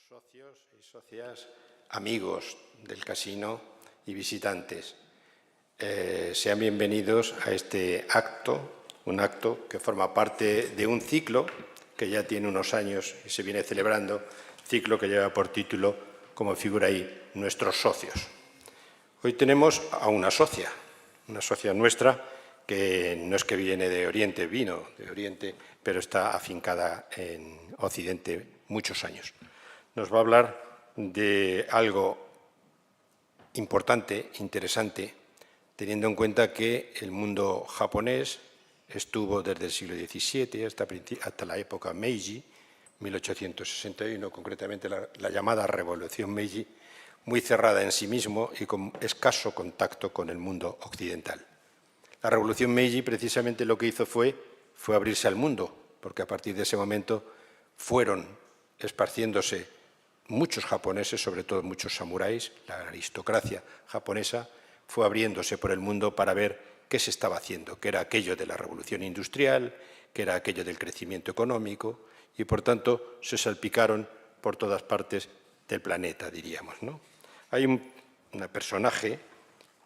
socios y socias, amigos del casino y visitantes. Sean bienvenidos a este acto, un acto que forma parte de un ciclo que ya tiene unos años y se viene celebrando, ciclo que lleva por título, como figura ahí, Nuestros socios. Hoy tenemos a una socia nuestra, que no es que viene de Oriente, vino de Oriente, pero está afincada en Occidente muchos años. Nos va a hablar de algo importante, interesante, teniendo en cuenta que el mundo japonés estuvo desde el siglo XVII hasta la época Meiji, 1861, concretamente la llamada Revolución Meiji, muy cerrada en sí mismo y con escaso contacto con el mundo occidental. La Revolución Meiji precisamente lo que hizo fue abrirse al mundo, porque a partir de ese momento fueron esparciéndose muchos japoneses, sobre todo muchos samuráis, la aristocracia japonesa fue abriéndose por el mundo para ver qué se estaba haciendo, qué era aquello de la revolución industrial, qué era aquello del crecimiento económico, y por tanto se salpicaron por todas partes del planeta, diríamos, ¿no? Hay un personaje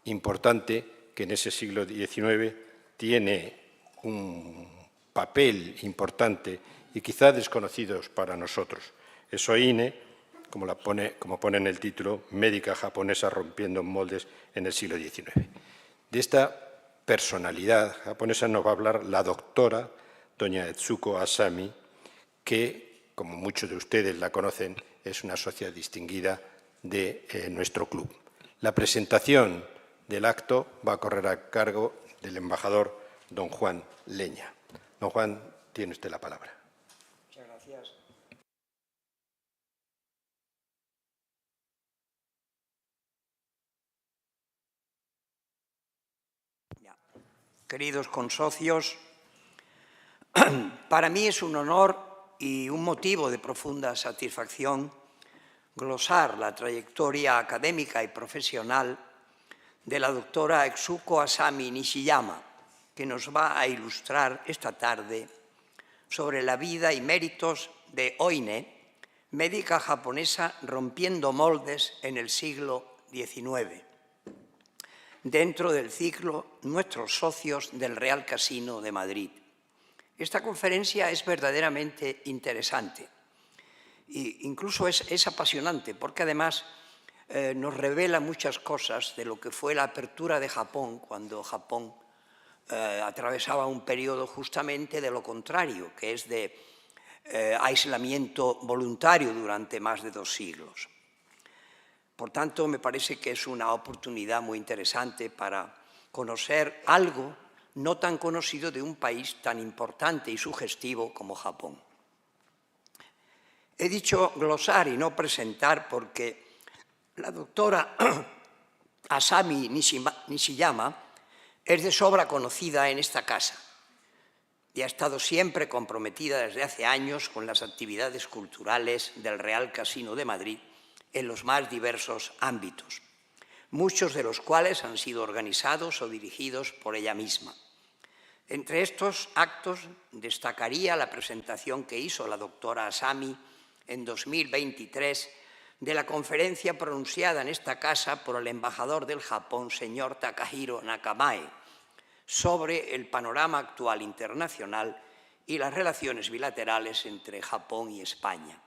importante que en ese siglo XIX tiene un papel importante y quizá desconocidos para nosotros. Es Oine, como pone en el título, médica japonesa rompiendo moldes en el siglo XIX. De esta personalidad japonesa nos va a hablar la doctora doña Etsuko Asami, que, como muchos de ustedes la conocen, es una socia distinguida de nuestro club. La presentación del acto va a correr a cargo del embajador don Juan Leña. Don Juan, tiene usted la palabra. Muchas gracias. Queridos consocios, para mí es un honor y un motivo de profunda satisfacción glosar la trayectoria académica y profesional de la doctora Etsuko Asami Nishiyama, que nos va a ilustrar esta tarde sobre la vida y méritos de Oine, médica japonesa rompiendo moldes en el siglo XIX, dentro del ciclo Nuestros socios del Real Casino de Madrid. Esta conferencia es verdaderamente interesante e incluso es apasionante porque además nos revela muchas cosas de lo que fue la apertura de Japón cuando Japón atravesaba un periodo justamente de lo contrario, que es de aislamiento voluntario durante más de 2 siglos. Por tanto, me parece que es una oportunidad muy interesante para conocer algo no tan conocido de un país tan importante y sugestivo como Japón. He dicho glosar y no presentar porque la doctora Asami Nishiyama es de sobra conocida en esta casa y ha estado siempre comprometida desde hace años con las actividades culturales del Real Casino de Madrid en los más diversos ámbitos, muchos de los cuales han sido organizados o dirigidos por ella misma. Entre estos actos destacaría la presentación que hizo la doctora Asami en 2023 de la conferencia pronunciada en esta casa por el embajador del Japón, señor Takahiro Nakamae, sobre el panorama actual internacional y las relaciones bilaterales entre Japón y España.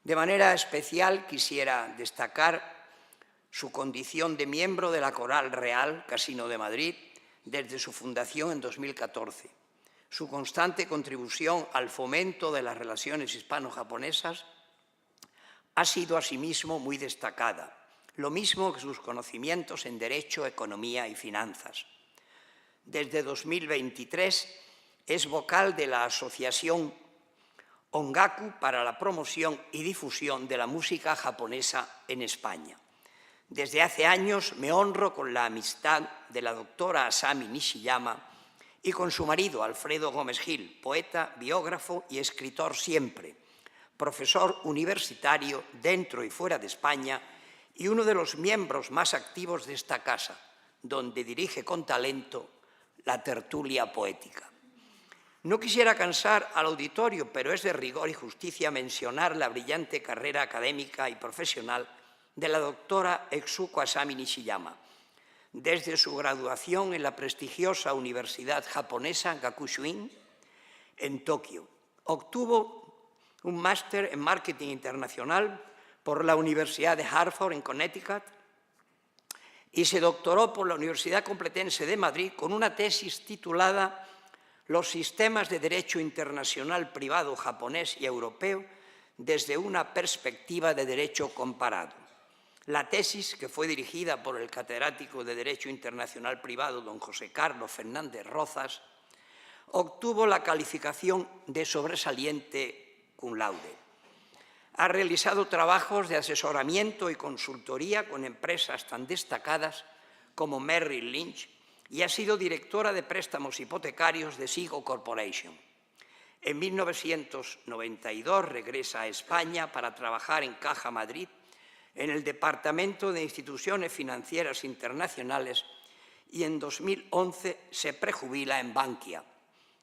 De manera especial quisiera destacar su condición de miembro de la Coral Real Casino de Madrid desde su fundación en 2014, su constante contribución al fomento de las relaciones hispano-japonesas ha sido asimismo muy destacada, lo mismo que sus conocimientos en Derecho, Economía y Finanzas. Desde 2023 es vocal de la Asociación Ongaku para la promoción y difusión de la música japonesa en España. Desde hace años me honro con la amistad de la doctora Asami Nishiyama y con su marido Alfredo Gómez Gil, poeta, biógrafo y escritor siempre, profesor universitario dentro y fuera de España y uno de los miembros más activos de esta casa, donde dirige con talento la tertulia poética. No quisiera cansar al auditorio, pero es de rigor y justicia mencionar la brillante carrera académica y profesional de la doctora Etsuko Asami Nishiyama. Desde su graduación en la prestigiosa Universidad Japonesa Gakushuin, en Tokio, obtuvo un máster en Marketing Internacional por la Universidad de Hartford, en Connecticut, y se doctoró por la Universidad Complutense de Madrid con una tesis titulada Los sistemas de derecho internacional privado japonés y europeo desde una perspectiva de derecho comparado. La tesis, que fue dirigida por el catedrático de Derecho Internacional Privado, don José Carlos Fernández Rozas, obtuvo la calificación de sobresaliente cum laude. Ha realizado trabajos de asesoramiento y consultoría con empresas tan destacadas como Merrill Lynch y ha sido directora de préstamos hipotecarios de Sigo Corporation. En 1992 regresa a España para trabajar en Caja Madrid, en el Departamento de Instituciones Financieras Internacionales, y en 2011 se prejubila en Bankia.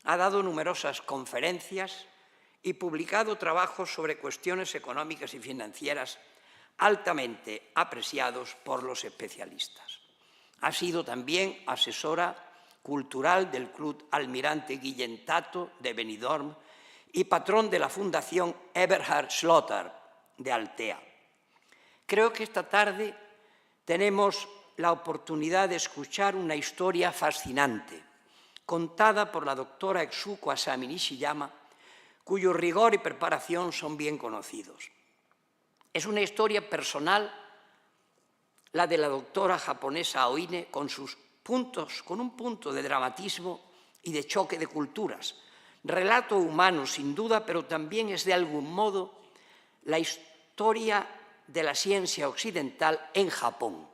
Ha dado numerosas conferencias y publicado trabajos sobre cuestiones económicas y financieras altamente apreciados por los especialistas. Ha sido también asesora cultural del Club Almirante Guillem Tato de Benidorm y patrón de la Fundación Eberhard Schlotter de Altea. Creo que esta tarde tenemos la oportunidad de escuchar una historia fascinante, contada por la doctora Etsuko Asami Nishiyama, cuyo rigor y preparación son bien conocidos. Es una historia personal, la de la doctora japonesa Oine, con un punto de dramatismo y de choque de culturas. Relato humano, sin duda, pero también es de algún modo la historia de la ciencia occidental en Japón,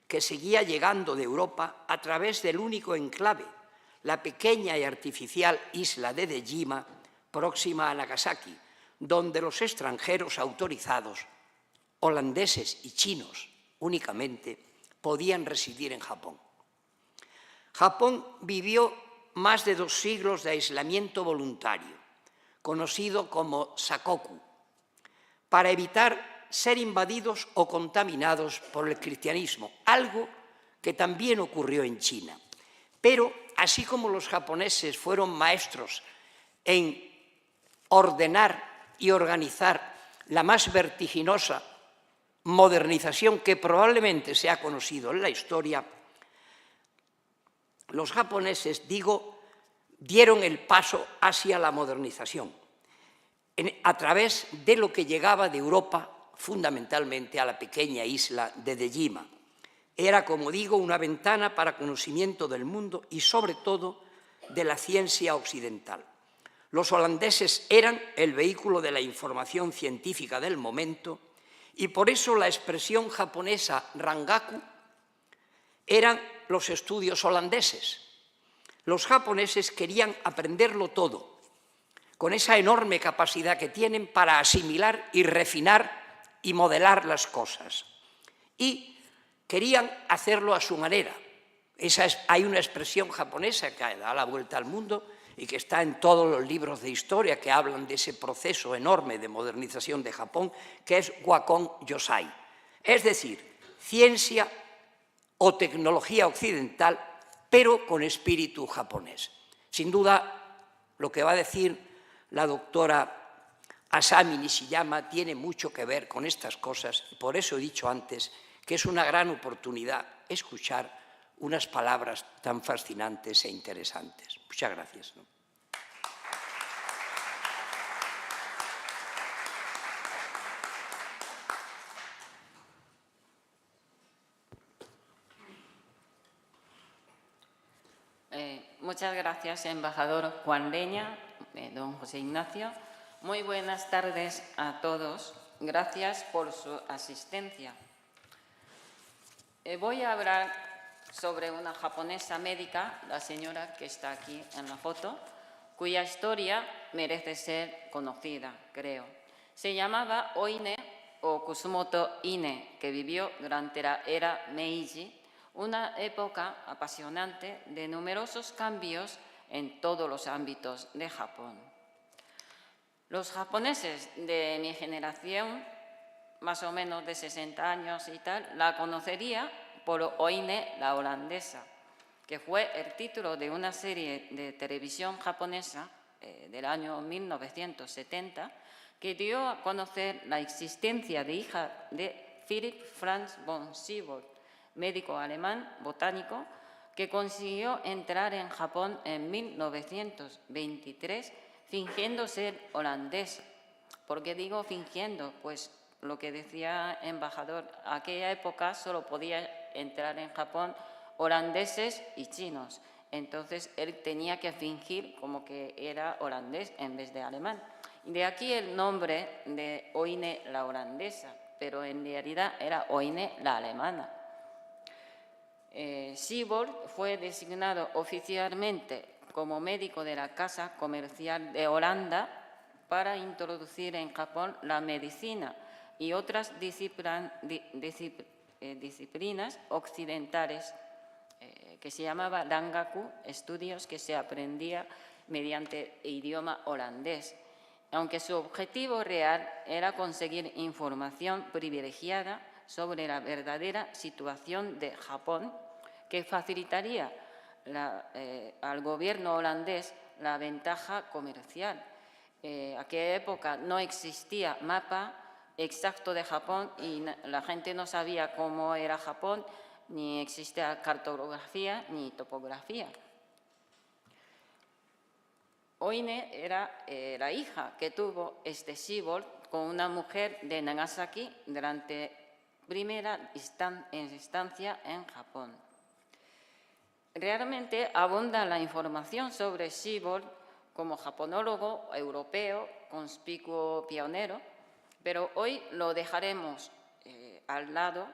que seguía llegando de Europa a través del único enclave, la pequeña y artificial isla de Dejima, próxima a Nagasaki, donde los extranjeros autorizados, holandeses y chinos únicamente, podían residir en Japón. Japón vivió más de 2 siglos de aislamiento voluntario, conocido como sakoku, para evitar ser invadidos o contaminados por el cristianismo, algo que también ocurrió en China. Pero, así como los japoneses fueron maestros en ordenar y organizar la más vertiginosa modernización que probablemente se ha conocido en la historia, los japoneses, dieron el paso hacia la modernización a través de lo que llegaba de Europa, fundamentalmente a la pequeña isla de Dejima. Era, como digo, una ventana para conocimiento del mundo y, sobre todo, de la ciencia occidental. Los holandeses eran el vehículo de la información científica del momento y por eso la expresión japonesa rangaku eran los estudios holandeses. Los japoneses querían aprenderlo todo, con esa enorme capacidad que tienen para asimilar y refinar y modelar las cosas. Y querían hacerlo a su manera. Hay una expresión japonesa que da la vuelta al mundo y que está en todos los libros de historia que hablan de ese proceso enorme de modernización de Japón, que es Wakon Yosai. Es decir, ciencia o tecnología occidental, pero con espíritu japonés. Sin duda, lo que va a decir la doctora Asami Nishiyama tiene mucho que ver con estas cosas. Por eso he dicho antes que es una gran oportunidad escuchar unas palabras tan fascinantes e interesantes. Muchas gracias. Muchas gracias, embajador Juan Leña, don José Ignacio. Muy buenas tardes a todos. Gracias por su asistencia. Voy a hablar sobre una japonesa médica, la señora que está aquí en la foto, cuya historia merece ser conocida, creo. Se llamaba Oine o Kusumoto Ine, que vivió durante la era Meiji, una época apasionante de numerosos cambios en todos los ámbitos de Japón. Los japoneses de mi generación, más o menos de 60 años y tal, la conocería por Oine la holandesa, que fue el título de una serie de televisión japonesa del año 1970, que dio a conocer la existencia de hija de Philipp Franz von Siebold, médico alemán botánico, que consiguió entrar en Japón en 1923 fingiendo ser holandés. ¿Por qué digo fingiendo? Pues lo que decía el embajador, aquella época solo podía entrar en Japón holandeses y chinos. Entonces, él tenía que fingir como que era holandés en vez de alemán. De aquí el nombre de Oine la holandesa, pero en realidad era Oine la alemana. Siebold fue designado oficialmente como médico de la Casa Comercial de Holanda para introducir en Japón la medicina y otras disciplinas occidentales que se llamaba Dangaku, estudios que se aprendía mediante idioma holandés, aunque su objetivo real era conseguir información privilegiada sobre la verdadera situación de Japón, que facilitaría al gobierno holandés la ventaja comercial. Aquella época no existía mapa exacto de Japón y la gente no sabía cómo era Japón, ni existía cartografía ni topografía. Oine era la hija que tuvo Siebold con una mujer de Nagasaki durante primera instancia en Japón. Realmente abunda la información sobre Siebold como japonólogo europeo conspicuo pionero, pero hoy lo dejaremos al lado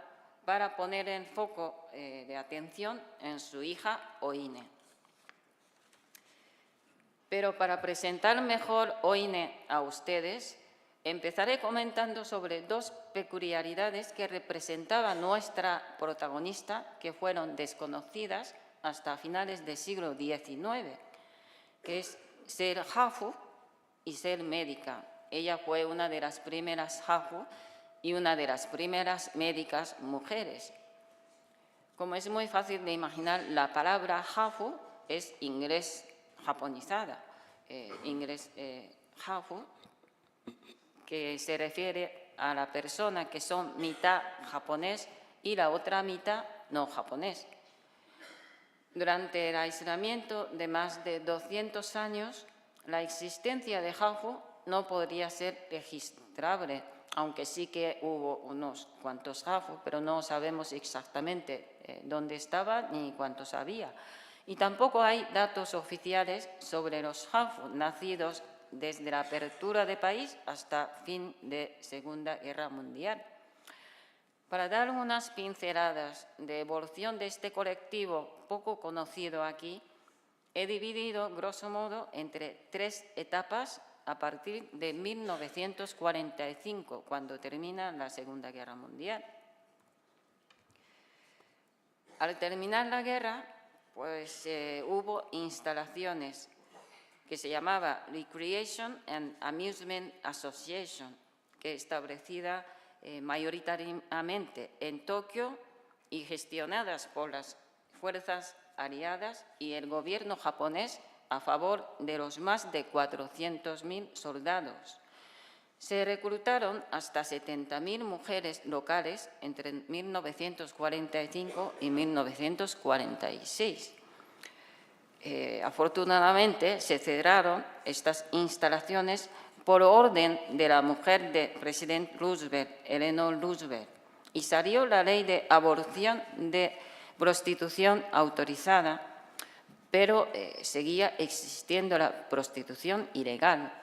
para poner el foco de atención en su hija Oine. Pero para presentar mejor Oine a ustedes, empezaré comentando sobre dos peculiaridades que representaba nuestra protagonista, que fueron desconocidas hasta finales del siglo XIX, que es ser hafu y ser médica. Ella fue una de las primeras hafu y una de las primeras médicas mujeres. Como es muy fácil de imaginar, la palabra hafu es inglés japonizada, inglés hafu, que se refiere a la persona que son mitad japonés y la otra mitad no japonés. Durante el aislamiento de más de 200 años, la existencia de hafu no podría ser registrable, aunque sí que hubo unos cuantos hafu, pero no sabemos exactamente dónde estaban ni cuántos había. Y tampoco hay datos oficiales sobre los hafu nacidos desde la apertura del país hasta fin de Segunda Guerra Mundial. Para dar unas pinceladas de evolución de este colectivo poco conocido aquí, he dividido, grosso modo, entre 3 etapas a partir de 1945, cuando termina la Segunda Guerra Mundial. Al terminar la guerra, pues hubo instalaciones que se llamaba Recreation and Amusement Association, que establecida mayoritariamente en Tokio y gestionadas por las fuerzas aliadas y el gobierno japonés a favor de los más de 400.000 soldados. Se reclutaron hasta 70.000 mujeres locales entre 1945 y 1946. Afortunadamente, se cerraron estas instalaciones por orden de la mujer del presidente Roosevelt, Eleanor Roosevelt, y salió la ley de abolición de prostitución autorizada, pero seguía existiendo la prostitución ilegal.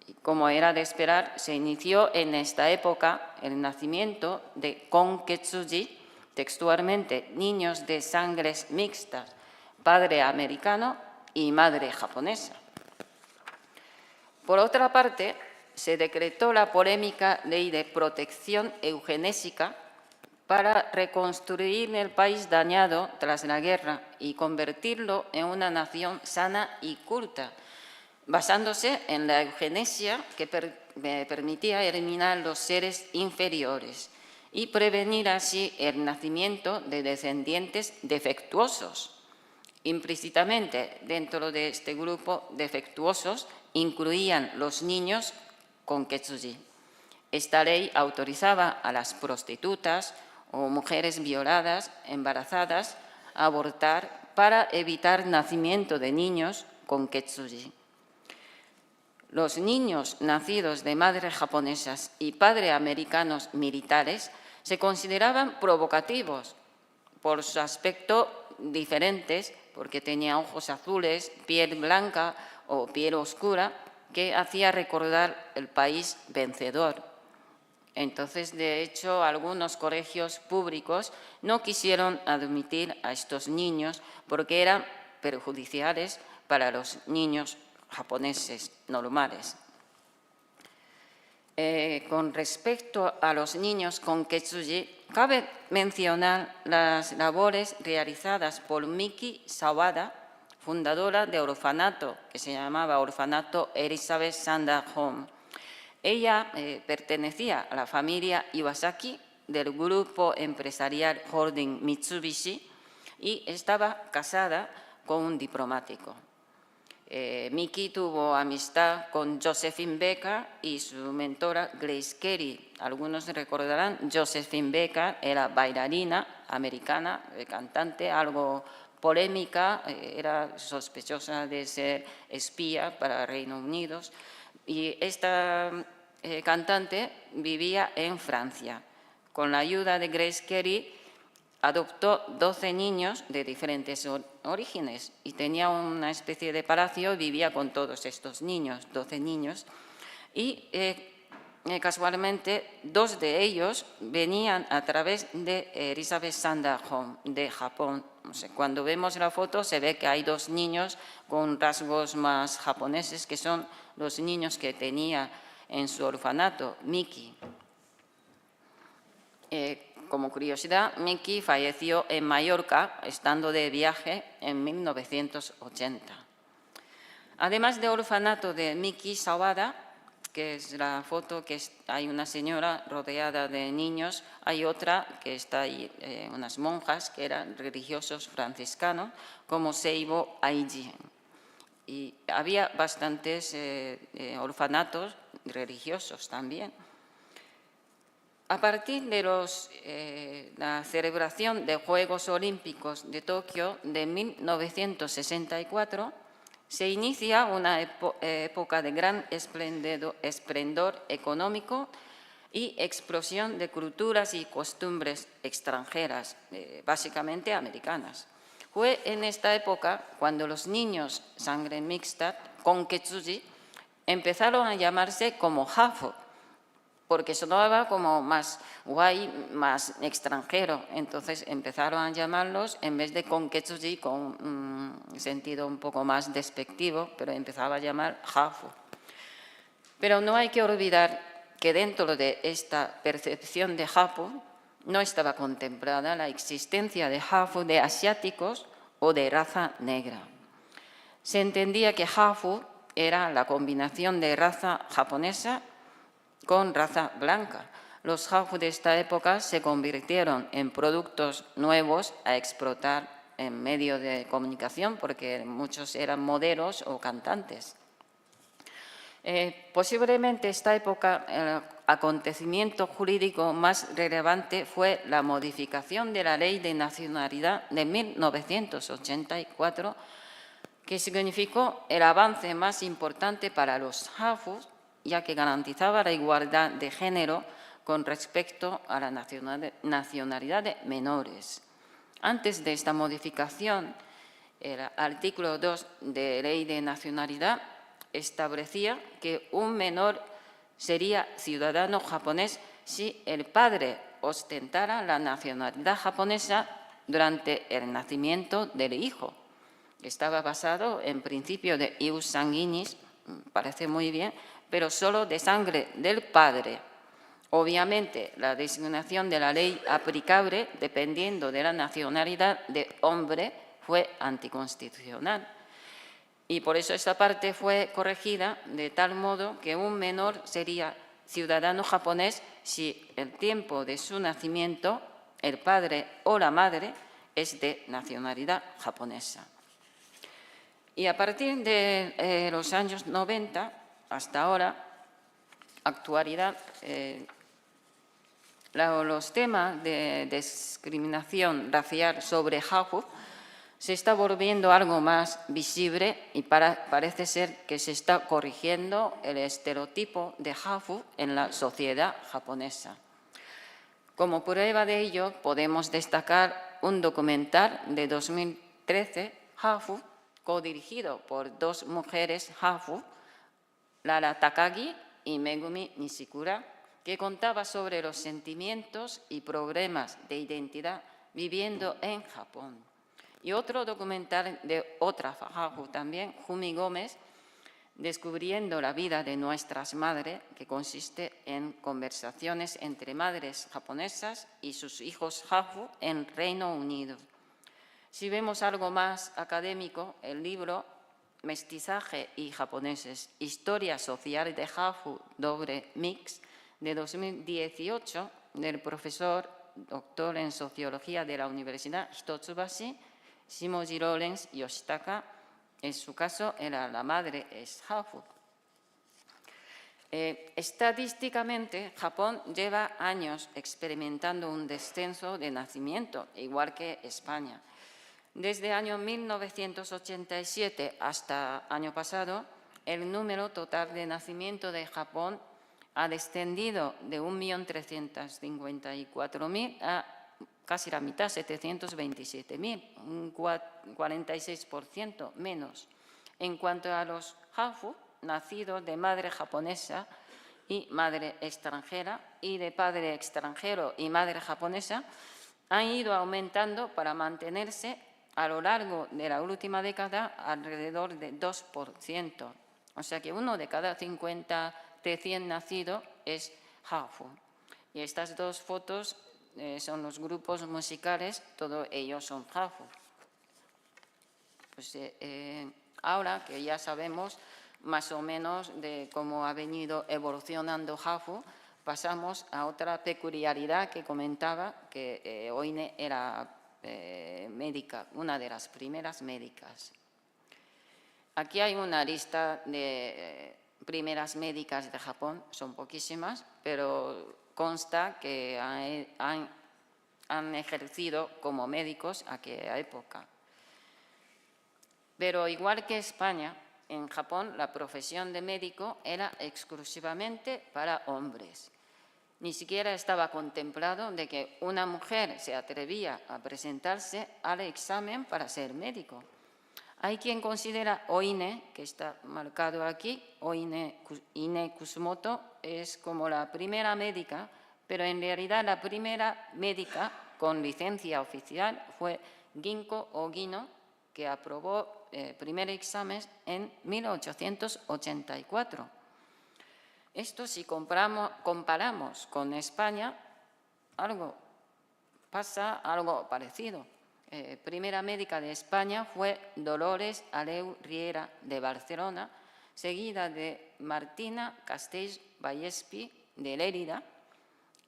Y como era de esperar, se inició en esta época el nacimiento de konketsuji, textualmente niños de sangres mixtas, padre americano y madre japonesa. Por otra parte, se decretó la polémica ley de protección eugenésica para reconstruir el país dañado tras la guerra y convertirlo en una nación sana y culta, basándose en la eugenesia que permitía eliminar los seres inferiores y prevenir así el nacimiento de descendientes defectuosos. Implícitamente, dentro de este grupo defectuosos, incluían los niños con Ketsuji. Esta ley autorizaba a las prostitutas o mujeres violadas, embarazadas, a abortar para evitar nacimiento de niños con Ketsuji. Los niños nacidos de madres japonesas y padres americanos militares se consideraban provocativos por su aspecto diferentes, porque tenía ojos azules, piel blanca o piel oscura, que hacía recordar el país vencedor. Entonces, de hecho, algunos colegios públicos no quisieron admitir a estos niños porque eran perjudiciales para los niños japoneses normales. Con respecto a los niños con Ketsuji, cabe mencionar las labores realizadas por Miki Sawada, fundadora del orfanato que se llamaba Orfanato Elizabeth Sanda Home. Ella pertenecía a la familia Iwasaki del grupo empresarial Holding Mitsubishi y estaba casada con un diplomático. Miki tuvo amistad con Josephine Baker y su mentora Grace Kelly. Algunos recordarán, Josephine Baker era bailarina americana, cantante, algo polémica, era sospechosa de ser espía para Reino Unido. Y esta cantante vivía en Francia. Con la ayuda de Grace Kelly, adoptó 12 niños de diferentes orígenes y tenía una especie de palacio, vivía con todos estos niños, 12 niños, y casualmente 2 de ellos venían a través de Elizabeth Sanda Home de Japón. O sea, cuando vemos la foto se ve que hay 2 niños con rasgos más japoneses, que son los niños que tenía en su orfanato, Miki. Como curiosidad, Miki falleció en Mallorca, estando de viaje en 1980. Además del orfanato de Miki Sawada, que es la foto que hay una señora rodeada de niños, hay otra que está ahí, unas monjas que eran religiosos franciscanos, como Seibo Aiji. Y había bastantes orfanatos religiosos también. A partir de la celebración de Juegos Olímpicos de Tokio de 1964, se inicia una época de gran esplendor económico y explosión de culturas y costumbres extranjeras, básicamente americanas. Fue en esta época cuando los niños sangre mixta con Ketsuji empezaron a llamarse como hafu, porque sonaba como más guay, más extranjero. Entonces empezaron a llamarlos, en vez de con Ketsuji, con un sentido un poco más despectivo, pero empezaba a llamar hafu. Pero no hay que olvidar que dentro de esta percepción de hafu no estaba contemplada la existencia de hafu de asiáticos o de raza negra. Se entendía que hafu era la combinación de raza japonesa con raza blanca. Los hafu de esta época se convirtieron en productos nuevos a explotar en medio de comunicación, porque muchos eran modelos o cantantes. Posiblemente esta época, el acontecimiento jurídico más relevante fue la modificación de la Ley de Nacionalidad de 1984, que significó el avance más importante para los hafus, ya que garantizaba la igualdad de género con respecto a la nacionalidad de menores. Antes de esta modificación, el artículo 2 de Ley de Nacionalidad establecía que un menor sería ciudadano japonés si el padre ostentara la nacionalidad japonesa durante el nacimiento del hijo. Estaba basado en principio de ius sanguinis, parece muy bien, pero solo de sangre del padre Obviamente, la designación de la ley aplicable, dependiendo de la nacionalidad de hombre, fue anticonstitucional. Y por eso esta parte fue corregida de tal modo que un menor sería ciudadano japonés si el tiempo de su nacimiento, el padre o la madre, es de nacionalidad japonesa. Y a partir de los años 90 hasta ahora, actualidad, los temas de discriminación racial sobre hafu se está volviendo algo más visible y parece ser que se está corrigiendo el estereotipo de hafu en la sociedad japonesa. Como prueba de ello, podemos destacar un documental de 2013, Hafu, codirigido por dos mujeres hafu, Lara Takagi y Megumi Nishikura, que contaba sobre los sentimientos y problemas de identidad viviendo en Japón. Y otro documental de otra hafu también, Jumi Gómez, Descubriendo la vida de nuestras madres, que consiste en conversaciones entre madres japonesas y sus hijos hafu en Reino Unido. Si vemos algo más académico, el libro Mestizaje y japoneses, historia social de hafu doble mix, de 2018, del profesor doctor en sociología de la Universidad Hitotsubashi, Shimoji Lawrence Yoshitaka. En su caso, la madre es hafu. Estadísticamente, Japón lleva años experimentando un descenso de nacimiento, igual que España. Desde el año 1987 hasta el año pasado, el número total de nacimiento de Japón ha descendido de 1.354.000 a casi la mitad, 727.000, un 46% menos. En cuanto a los hafu, nacidos de madre japonesa y madre extranjera, y de padre extranjero y madre japonesa, han ido aumentando para mantenerse a lo largo de la última década alrededor de 2%. O sea que uno de cada 50 recién nacidos es hafu. Y estas dos fotos son los grupos musicales, todos ellos son hafu. Pues, ahora que ya sabemos más o menos de cómo ha venido evolucionando hafu, pasamos a otra peculiaridad que comentaba, que Oine era médica, una de las primeras médicas. Aquí hay una lista de primeras médicas de Japón, son poquísimas, pero consta que han ejercido como médicos a aquella época. Pero igual que España, en Japón la profesión de médico era exclusivamente para hombres. Ni siquiera estaba contemplado de que una mujer se atrevía a presentarse al examen para ser médico. Hay quien considera Oine, que está marcado aquí, Ine Kusumoto, es como la primera médica, pero en realidad la primera médica con licencia oficial fue Ginko Ogino, que aprobó el primer examen en 1884. Esto, si comparamos con España, pasa algo parecido. Primera médica de España fue Dolores Aleu Riera de Barcelona, seguida de Martina Castells Vallespí de Lérida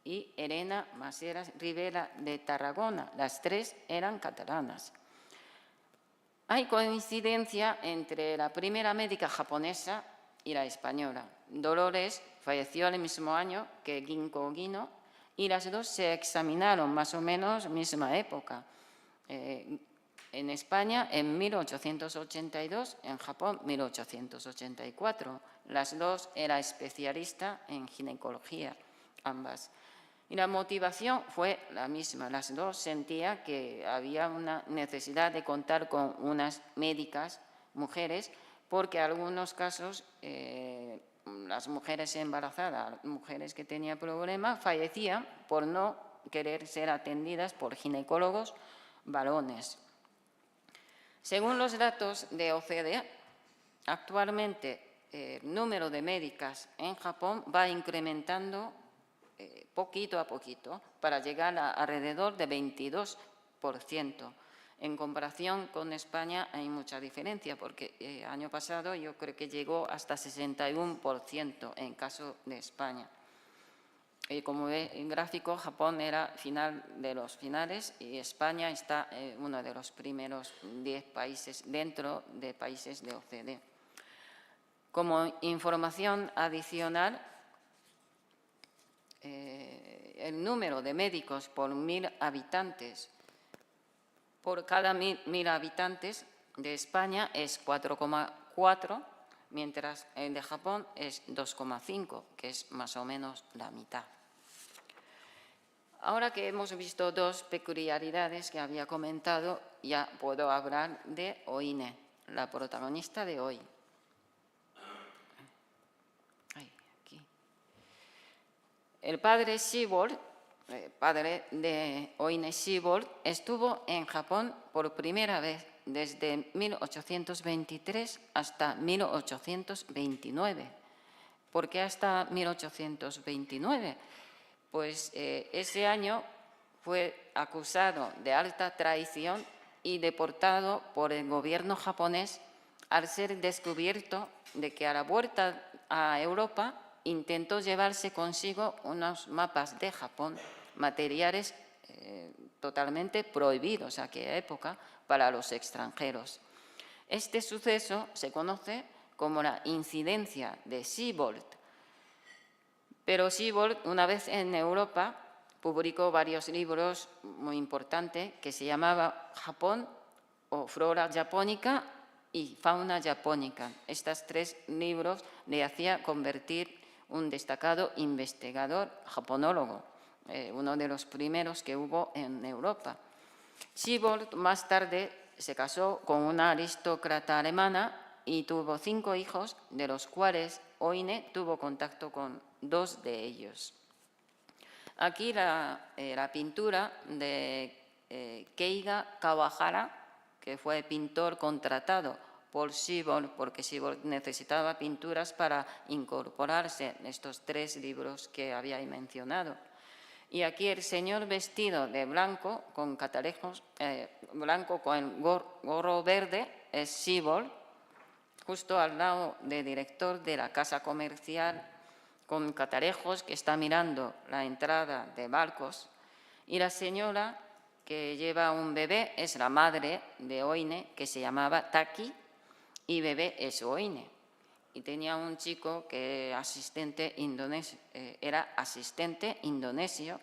y Elena Maseras Rivera de Tarragona. Las tres eran catalanas. Hay coincidencia entre la primera médica japonesa y la española. Dolores falleció el mismo año que Ginko Ogino y las dos se examinaron más o menos misma época. En España en 1882, en Japón 1884. Las dos eran especialistas en ginecología, ambas. Y la motivación fue la misma. Las dos sentían que había una necesidad de contar con unas médicas mujeres, porque en algunos casos las mujeres embarazadas, mujeres que tenían problemas, fallecían por no querer ser atendidas por ginecólogos varones. Según los datos de OCDE, actualmente el número de médicas en Japón va incrementando poquito a poquito, para llegar a alrededor de 22%. En comparación con España hay mucha diferencia, porque el año pasado yo creo que llegó hasta 61% en caso de España. Como ve en gráfico, Japón era final de los finales y España está uno de los primeros 10 países dentro de países de OCDE. Como información adicional, el número de médicos por 1000 habitantes, por cada 1000 habitantes de España es 4,4, mientras el de Japón es 2,5, que es más o menos la mitad. Ahora que hemos visto dos peculiaridades que había comentado, ya puedo hablar de Oine, la protagonista de hoy. Aquí. El padre Sibold, padre de Oine Sibold, estuvo en Japón por primera vez desde 1823 hasta 1829. ¿Por qué hasta 1829? Pues ese año fue acusado de alta traición y deportado por el gobierno japonés al ser descubierto de que a la vuelta a Europa intentó llevarse consigo unos mapas de Japón, materiales totalmente prohibidos a aquella época para los extranjeros. Este suceso se conoce como la incidencia de Sibold. Pero Sibold, una vez en Europa, publicó varios libros muy importantes que se llamaba Japón o Flora Japónica y Fauna Japónica. Estos 3 libros le hacía convertir un destacado investigador japonólogo, uno de los primeros que hubo en Europa. Sibold más tarde se casó con una aristócrata alemana y tuvo 5 hijos, de los cuales Oine tuvo contacto con 2 de ellos. Aquí la pintura de Keiga Kawahara, que fue pintor contratado por Sibold, porque Sibold necesitaba pinturas para incorporarse en estos 3 libros que había mencionado. Y aquí el señor vestido de blanco, con catalejos, blanco con el gorro verde, es Sibold, justo al lado del director de la casa comercial con catalejos que está mirando la entrada de barcos, y la señora que lleva un bebé es la madre de Oine, que se llamaba Taki, y bebé es Oine. Y tenía un chico que era asistente indonesio,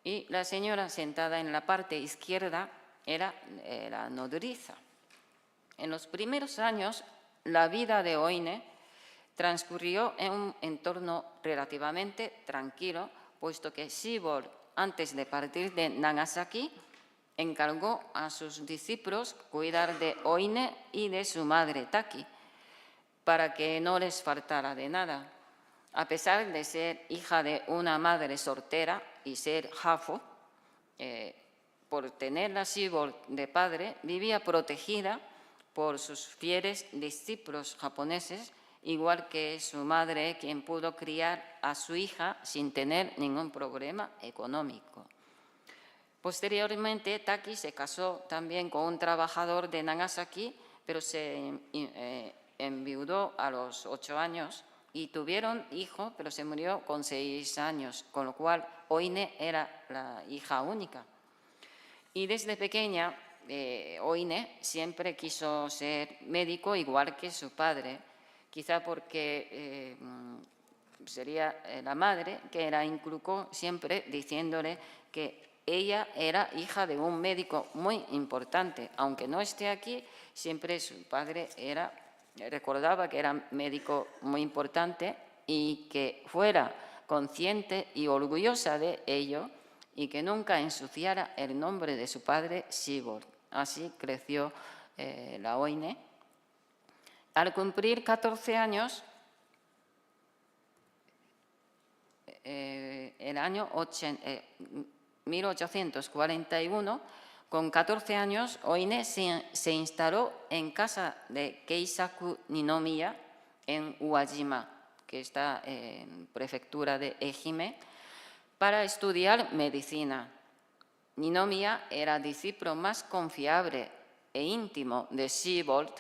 y la señora sentada en la parte izquierda era la nodriza. En los primeros años, la vida de Oine transcurrió en un entorno relativamente tranquilo, puesto que Sibold, antes de partir de Nagasaki, encargó a sus discípulos cuidar de Oine y de su madre Taki, para que no les faltara de nada. A pesar de ser hija de una madre soltera y ser jafo, por tenerla Sibold de padre, vivía protegida por sus fieles discípulos japoneses, igual que su madre, quien pudo criar a su hija sin tener ningún problema económico. Posteriormente, Taki se casó también con un trabajador de Nagasaki, pero se enviudó a los 8 años y tuvieron hijo, pero se murió con 6 años, con lo cual Oine era la hija única. Y desde pequeña, Oine siempre quiso ser médico, igual que su padre, quizá porque sería la madre que la inculcó siempre diciéndole que ella era hija de un médico muy importante. Aunque no esté aquí, siempre su padre recordaba que era médico muy importante y que fuera consciente y orgullosa de ello y que nunca ensuciara el nombre de su padre Sibold. Así creció la Oine. Al cumplir 14 años, el año 1841, con 14 años, Oine se instaló en casa de Keisaku Ninomiya en Uwajima, que está en prefectura de Ehime, para estudiar medicina. Ninomiya era discípulo más confiable e íntimo de Sibold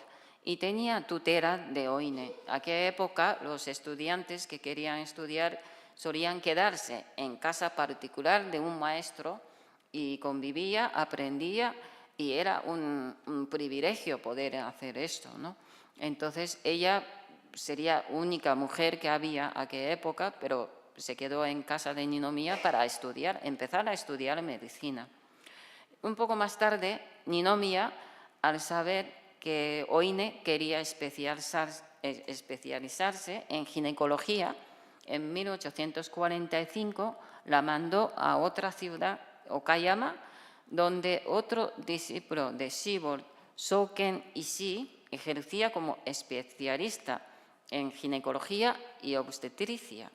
y tenía tutela de Oine. En aquella época los estudiantes que querían estudiar solían quedarse en casa particular de un maestro y convivía, aprendía y era un privilegio poder hacer esto, ¿no? Entonces ella sería única mujer que había en aquella época, pero se quedó en casa de Ninomiya para estudiar, empezar a estudiar medicina. Un poco más tarde, Ninomiya, al saber que Oine quería especializarse en ginecología, en 1845 la mandó a otra ciudad, Okayama, donde otro discípulo de Sibold, Shouken Ishii, ejercía como especialista en ginecología y obstetricia.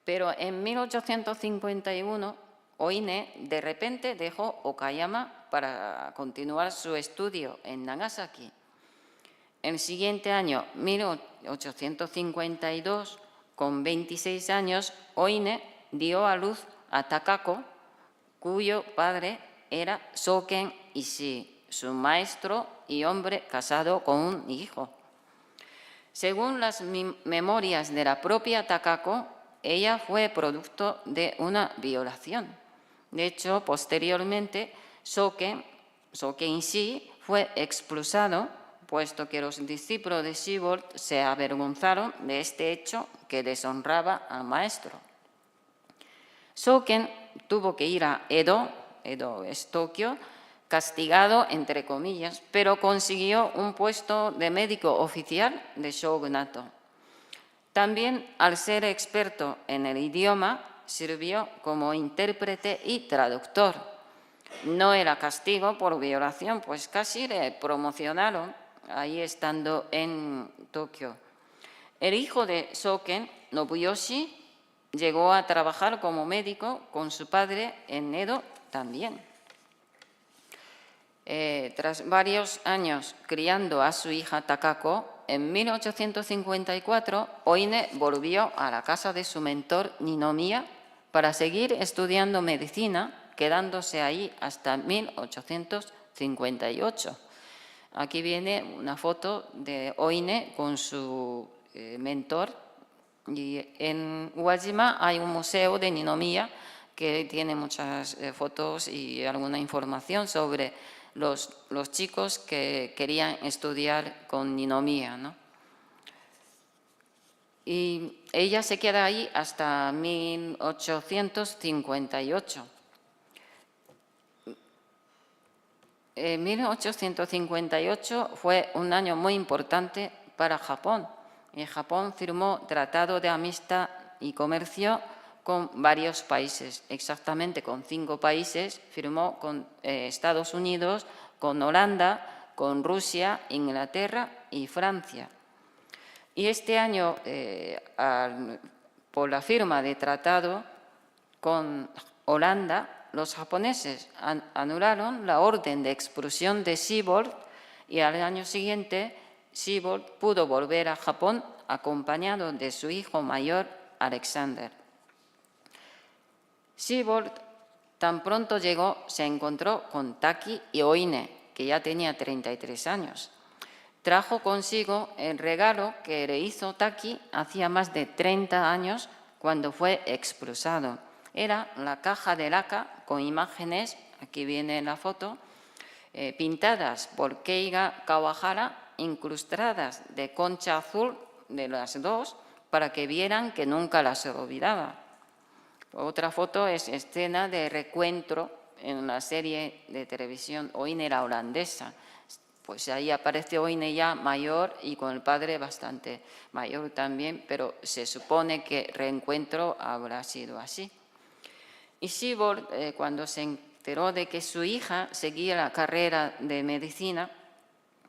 Pero en 1851, Oine de repente dejó Okayama para continuar su estudio en Nagasaki. El siguiente año, 1852, con 26 años, Oine dio a luz a Takako, cuyo padre era Shouken Ishii, su maestro y hombre casado con un hijo. Según las memorias de la propia Takako, ella fue producto de una violación. De hecho, posteriormente, Shouken Ishii fue expulsado, puesto que los discípulos de Sibold se avergonzaron de este hecho que deshonraba al maestro. Shouken tuvo que ir a Edo es Tokio, castigado entre comillas, pero consiguió un puesto de médico oficial de shogunato. También, al ser experto en el idioma, sirvió como intérprete y traductor. No era castigo por violación, pues casi le promocionaron ahí estando en Tokio. El hijo de Shouken, Nobuyoshi, llegó a trabajar como médico con su padre en Edo también. Tras varios años criando a su hija Takako, en 1854 Oine volvió a la casa de su mentor Ninomiya para seguir estudiando medicina, quedándose ahí hasta 1858. Aquí viene una foto de Oine con su mentor. Y en Uwajima hay un museo de Ninomiya que tiene muchas fotos y alguna información sobre los chicos que querían estudiar con Ninomiya, ¿no? Y ella se queda ahí hasta 1858. En 1858 fue un año muy importante para Japón. Japón firmó tratado de amistad y comercio con varios países, exactamente con 5 países. Firmó con Estados Unidos, con Holanda, con Rusia, Inglaterra y Francia. Y este año, por la firma de tratado con Holanda, los japoneses anularon la orden de expulsión de Sibold y al año siguiente Sibold pudo volver a Japón acompañado de su hijo mayor, Alexander. Sibold, tan pronto llegó, se encontró con Taki y Oine, que ya tenía 33 años. Trajo consigo el regalo que le hizo Taki hacía más de 30 años cuando fue expulsado. Era la caja de laca con imágenes, aquí viene la foto, pintadas por Keiga Kawahara, incrustadas de concha azul de las dos, para que vieran que nunca las olvidaba. Otra foto es escena de reencuentro en la serie de televisión Oine la holandesa. Pues ahí aparece Oine ya mayor y con el padre bastante mayor también, pero se supone que reencuentro habrá sido así. Y Sibold, cuando se enteró de que su hija seguía la carrera de medicina,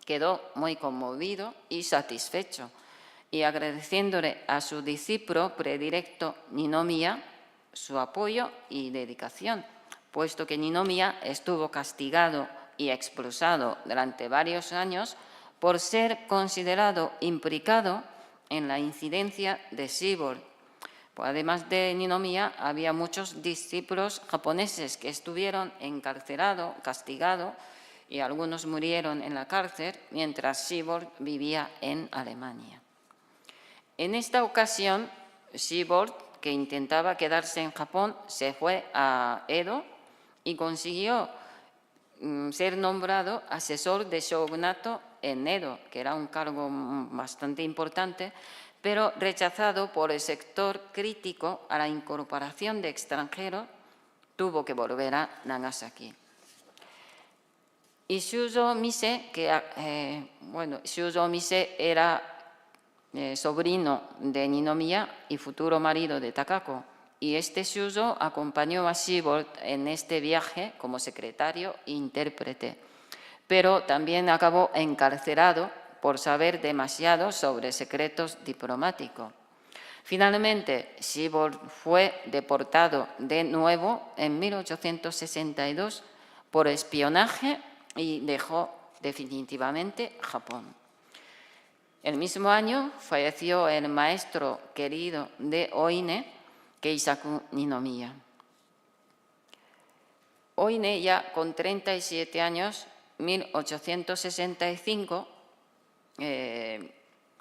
quedó muy conmovido y satisfecho, y agradeciéndole a su discípulo predilecto Ninomiya su apoyo y dedicación, puesto que Ninomiya estuvo castigado y expulsado durante varios años por ser considerado implicado en la incidencia de Sibold. Además de Ninomiya, había muchos discípulos japoneses que estuvieron encarcelados, castigados, y algunos murieron en la cárcel, mientras Siebold vivía en Alemania. En esta ocasión, Siebold, que intentaba quedarse en Japón, se fue a Edo y consiguió ser nombrado asesor de shogunato en Edo, que era un cargo bastante importante, pero rechazado por el sector crítico a la incorporación de extranjeros, tuvo que volver a Nagasaki. Y Shuzo Mise, Shuzo Mise era sobrino de Ninomiya y futuro marido de Takako, y este Shuzo acompañó a Siebold en este viaje como secretario e intérprete, pero también acabó encarcelado por saber demasiado sobre secretos diplomáticos. Finalmente, Siebold fue deportado de nuevo en 1862 por espionaje y dejó definitivamente Japón. El mismo año falleció el maestro querido de Oine, Keisaku Ninomiya. Oine, ya con 37 años, 1865,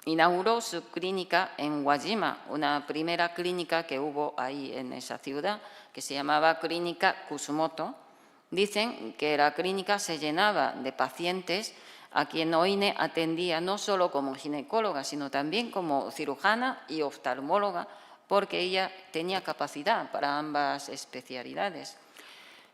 inauguró su clínica en Wajima, una primera clínica que hubo ahí en esa ciudad, que se llamaba Clínica Kusumoto. Dicen que la clínica se llenaba de pacientes a quien Oine atendía no solo como ginecóloga, sino también como cirujana y oftalmóloga, porque ella tenía capacidad para ambas especialidades.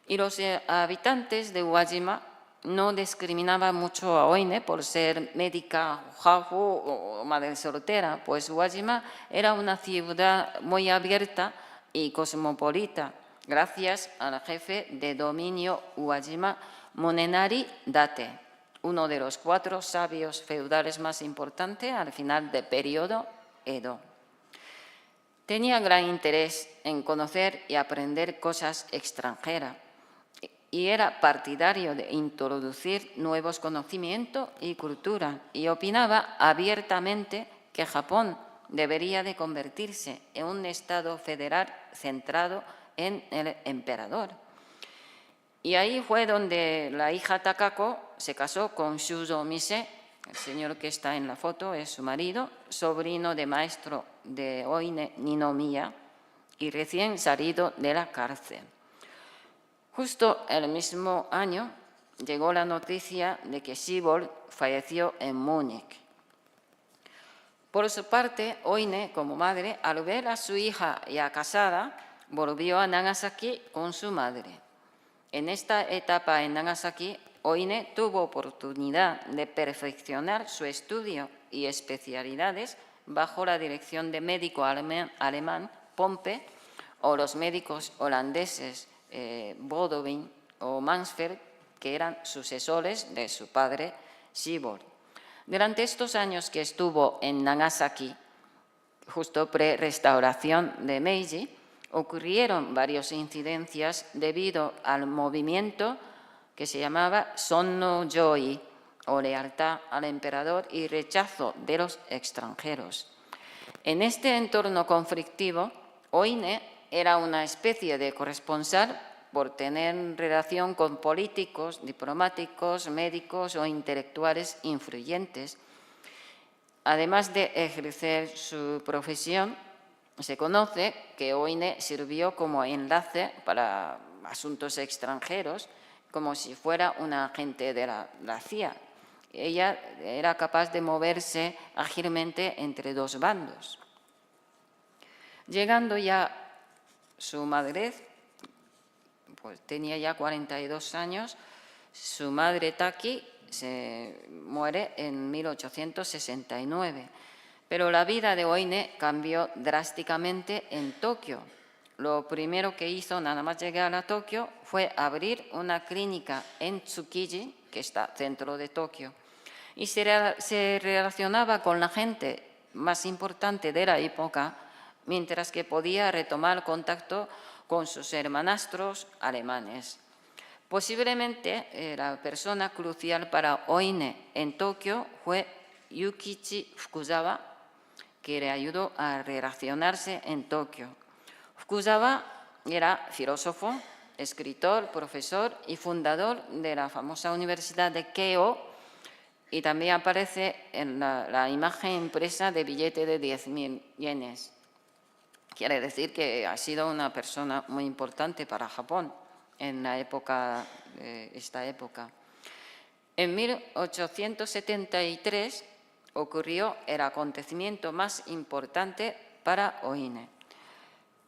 Y los habitantes de Wajima no discriminaban mucho a Oine por ser médica, hafu o madre soltera, pues Wajima era una ciudad muy abierta y cosmopolita, gracias al jefe de dominio Wajima, Monenari Date, uno de los 4 sabios feudales más importantes al final del periodo Edo. Tenía gran interés en conocer y aprender cosas extranjeras y era partidario de introducir nuevos conocimientos y cultura, y opinaba abiertamente que Japón debería de convertirse en un Estado federal centrado en el emperador. Y ahí fue donde la hija Takako se casó con Shuzo Mise. El señor que está en la foto es su marido, sobrino de maestro de Oine Ninomiya y recién salido de la cárcel. Justo el mismo año llegó la noticia de que Siebold falleció en Múnich. Por su parte, Oine, como madre, al ver a su hija ya casada, volvió a Nagasaki con su madre. En esta etapa en Nagasaki, Oine tuvo oportunidad de perfeccionar su estudio y especialidades bajo la dirección de médico alemán Pompe o los médicos holandeses Bodovin o Mansfeld, que eran sucesores de su padre Siebold. Durante estos años que estuvo en Nagasaki, justo pre-restauración de Meiji, ocurrieron varias incidencias debido al movimiento que se llamaba Sonno Joi, o lealtad al emperador y rechazo de los extranjeros. En este entorno conflictivo, Oine era una especie de corresponsal por tener relación con políticos, diplomáticos, médicos o intelectuales influyentes. Además de ejercer su profesión, se conoce que Oine sirvió como enlace para asuntos extranjeros, como si fuera una agente de la CIA. Ella era capaz de moverse ágilmente entre 2 bandos. Llegando ya su madurez, pues tenía ya 42 años, su madre Taki se muere en 1869. Pero la vida de Oine cambió drásticamente en Tokio. Lo primero que hizo nada más llegar a Tokio fue abrir una clínica en Tsukiji, que está centro de Tokio, y se relacionaba con la gente más importante de la época, mientras que podía retomar contacto con sus hermanastros alemanes. Posiblemente la persona crucial para Oine en Tokio fue Yukichi Fukuzawa, que le ayudó a relacionarse en Tokio. Fukuzawa era filósofo, escritor, profesor y fundador de la famosa Universidad de Keio, y también aparece en la imagen impresa de billete de 10.000 yenes. Quiere decir que ha sido una persona muy importante para Japón en esta época. En 1873 ocurrió el acontecimiento más importante para Oine.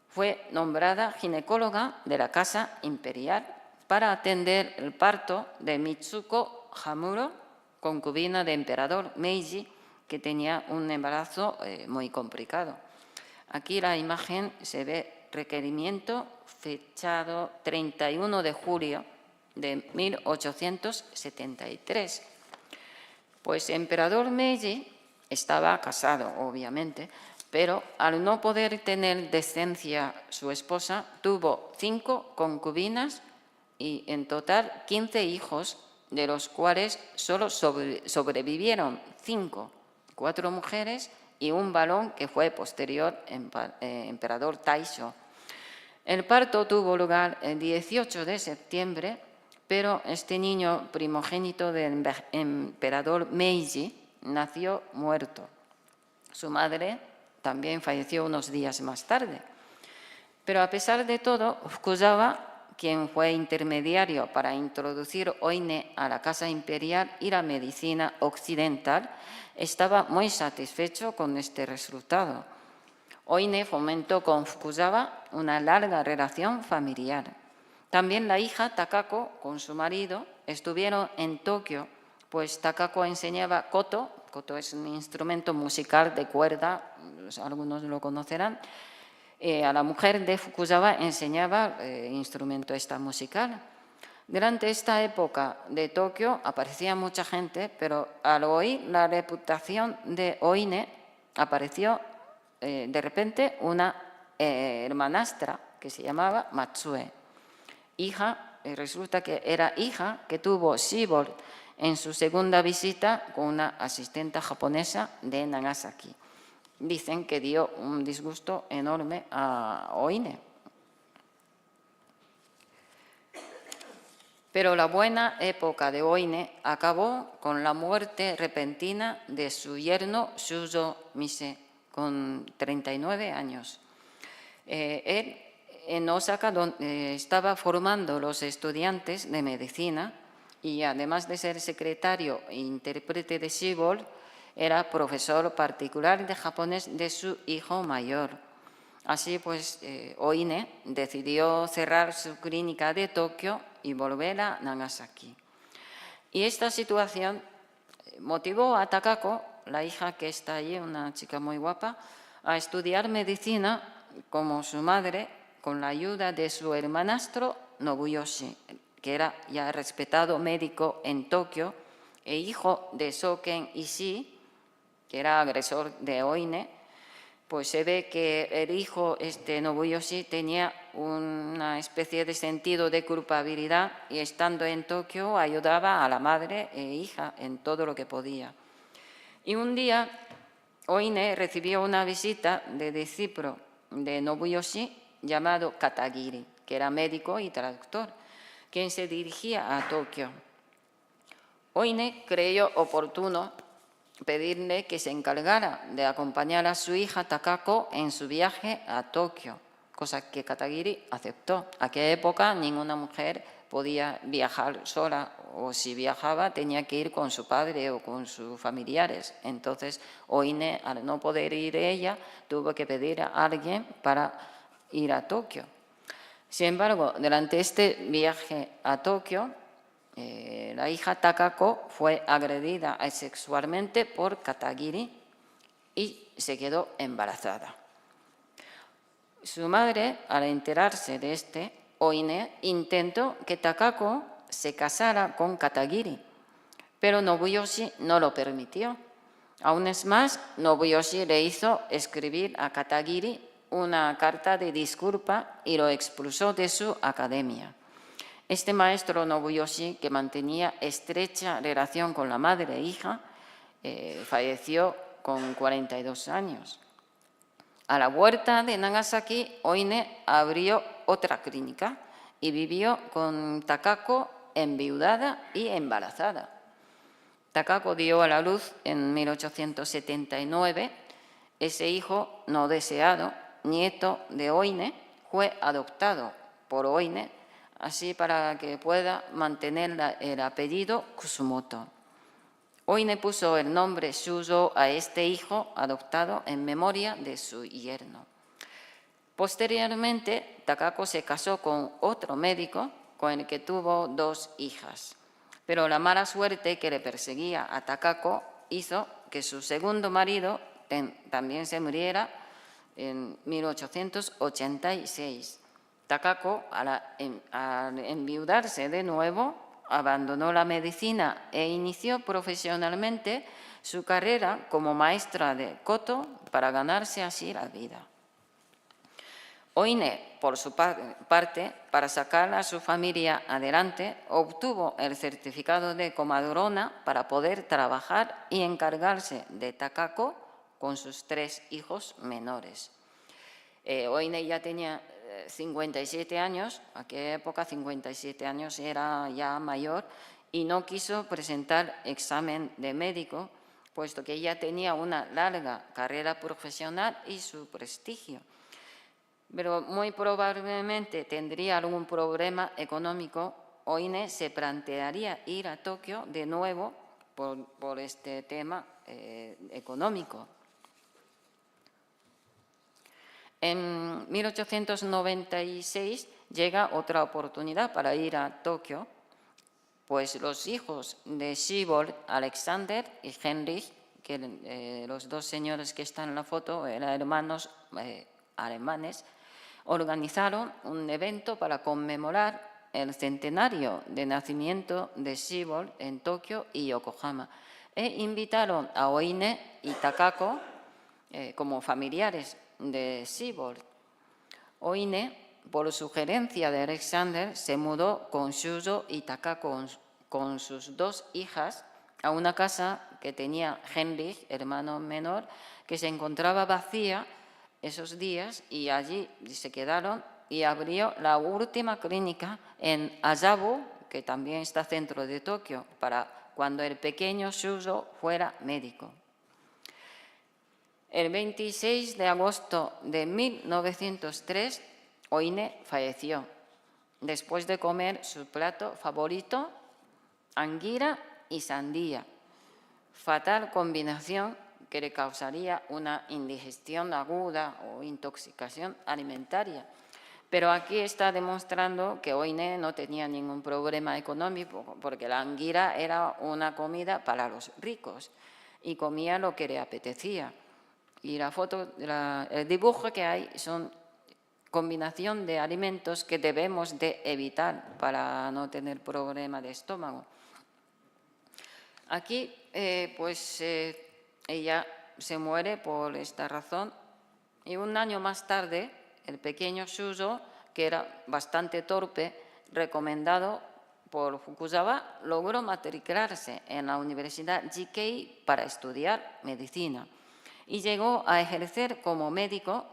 Fue nombrada ginecóloga de la Casa Imperial para atender el parto de Mitsuko Hamuro, concubina del emperador Meiji, que tenía un embarazo muy complicado. Aquí la imagen se ve requerimiento fechado 31 de julio de 1873. Pues el emperador Meiji estaba casado, obviamente, pero al no poder tener descendencia su esposa, tuvo 5 concubinas y en total 15 hijos, de los cuales solo sobrevivieron 5, 4 mujeres y un varón que fue posterior emperador Taisho. El parto tuvo lugar el 18 de septiembre, pero este niño primogénito del emperador Meiji nació muerto. Su madre también falleció unos días más tarde. Pero a pesar de todo, Fukuzawa, quien fue intermediario para introducir Oine a la Casa Imperial y la medicina occidental, estaba muy satisfecho con este resultado. Oine fomentó con Fukuzawa una larga relación familiar. También la hija Takako, con su marido, estuvieron en Tokio, pues Takako enseñaba koto. Koto es un instrumento musical de cuerda, algunos lo conocerán. A la mujer de Fukuzawa enseñaba instrumento musical. Durante esta época de Tokio aparecía mucha gente, pero al oír la reputación de Oine apareció de repente una hermanastra que se llamaba Matsue. Resulta que era hija que tuvo Shibor en su segunda visita con una asistenta japonesa de Nagasaki. Dicen que dio un disgusto enorme a Oine. Pero la buena época de Oine acabó con la muerte repentina de su yerno Shuzo Mise, con 39 años. Él, en Osaka, donde estaba formando los estudiantes de medicina, y además de ser secretario e intérprete de Shibor, era profesor particular de japonés de su hijo mayor. Así pues, Oine decidió cerrar su clínica de Tokio y volver a Nagasaki. Y esta situación motivó a Takako, la hija que está allí, una chica muy guapa, a estudiar medicina como su madre, con la ayuda de su hermanastro Nobuyoshi, que era ya respetado médico en Tokio, e hijo de Soken Ishii, que era agresor de Oine. Pues se ve que el hijo Nobuyoshi tenía una especie de sentido de culpabilidad y estando en Tokio ayudaba a la madre e hija en todo lo que podía. Y un día Oine recibió una visita de discípulo de Nobuyoshi llamado Katagiri, que era médico y traductor, quien se dirigía a Tokio. Oine creyó oportuno pedirle que se encargara de acompañar a su hija Takako en su viaje a Tokio, cosa que Katagiri aceptó. En aquella época ninguna mujer podía viajar sola, o si viajaba tenía que ir con su padre o con sus familiares. Entonces Oine, al no poder ir ella, tuvo que pedir a alguien para ir a Tokio. Sin embargo, durante este viaje a Tokio, la hija Takako fue agredida sexualmente por Katagiri y se quedó embarazada. Su madre, al enterarse de Oine intentó que Takako se casara con Katagiri, pero Nobuyoshi no lo permitió. Aún es más, Nobuyoshi le hizo escribir a Katagiri una carta de disculpa y lo expulsó de su academia. Este maestro Nobuyoshi, que mantenía estrecha relación con la madre e hija, falleció con 42 años. A la vuelta de Nagasaki, Oine abrió otra clínica y vivió con Takako enviudada y embarazada. Takako dio a la luz en 1879. Ese hijo no deseado, nieto de Oine, fue adoptado por Oine, así para que pueda mantener el apellido Kusumoto. Oine puso el nombre Shuzo a este hijo adoptado en memoria de su yerno. Posteriormente, Takako se casó con otro médico con el que tuvo 2 hijas. Pero la mala suerte que le perseguía a Takako hizo que su segundo marido también se muriera en 1886. Takako, al enviudarse de nuevo, abandonó la medicina e inició profesionalmente su carrera como maestra de koto para ganarse así la vida. Oine, por su parte, para sacar a su familia adelante, obtuvo el certificado de comadrona para poder trabajar y encargarse de Takako con sus 3 hijos menores. Oine ya tenía 57 años, en aquella época 57 años era ya mayor, y no quiso presentar examen de médico, puesto que ya tenía una larga carrera profesional y su prestigio. Pero muy probablemente tendría algún problema económico. Oine se plantearía ir a Tokio de nuevo por este tema económico. En 1896 llega otra oportunidad para ir a Tokio, pues los hijos de Siebold, Alexander y Heinrich, que los 2 señores que están en la foto eran hermanos alemanes, organizaron un evento para conmemorar el centenario de nacimiento de Siebold en Tokio y Yokohama, e invitaron a Oine y Takako como familiares de Siebold. Oine, por sugerencia de Alexander, se mudó con Shuzo y Takako con sus 2 hijas a una casa que tenía Heinrich, hermano menor, que se encontraba vacía esos días, y allí se quedaron, y abrió la última clínica en Azabu, que también está centro de Tokio, para cuando el pequeño Shuzo fuera médico. El 26 de agosto de 1903, Oine falleció, después de comer su plato favorito, anguila y sandía, fatal combinación que le causaría una indigestión aguda o intoxicación alimentaria. Pero aquí está demostrando que Oine no tenía ningún problema económico, porque la anguila era una comida para los ricos y comía lo que le apetecía. Y la foto, el dibujo que hay son combinación de alimentos que debemos de evitar para no tener problema de estómago. Aquí, ella se muere por esta razón, y un año más tarde, el pequeño Shuzo, que era bastante torpe, recomendado por Fukuzawa, logró matricularse en la Universidad Jikei para estudiar medicina y llegó a ejercer como médico,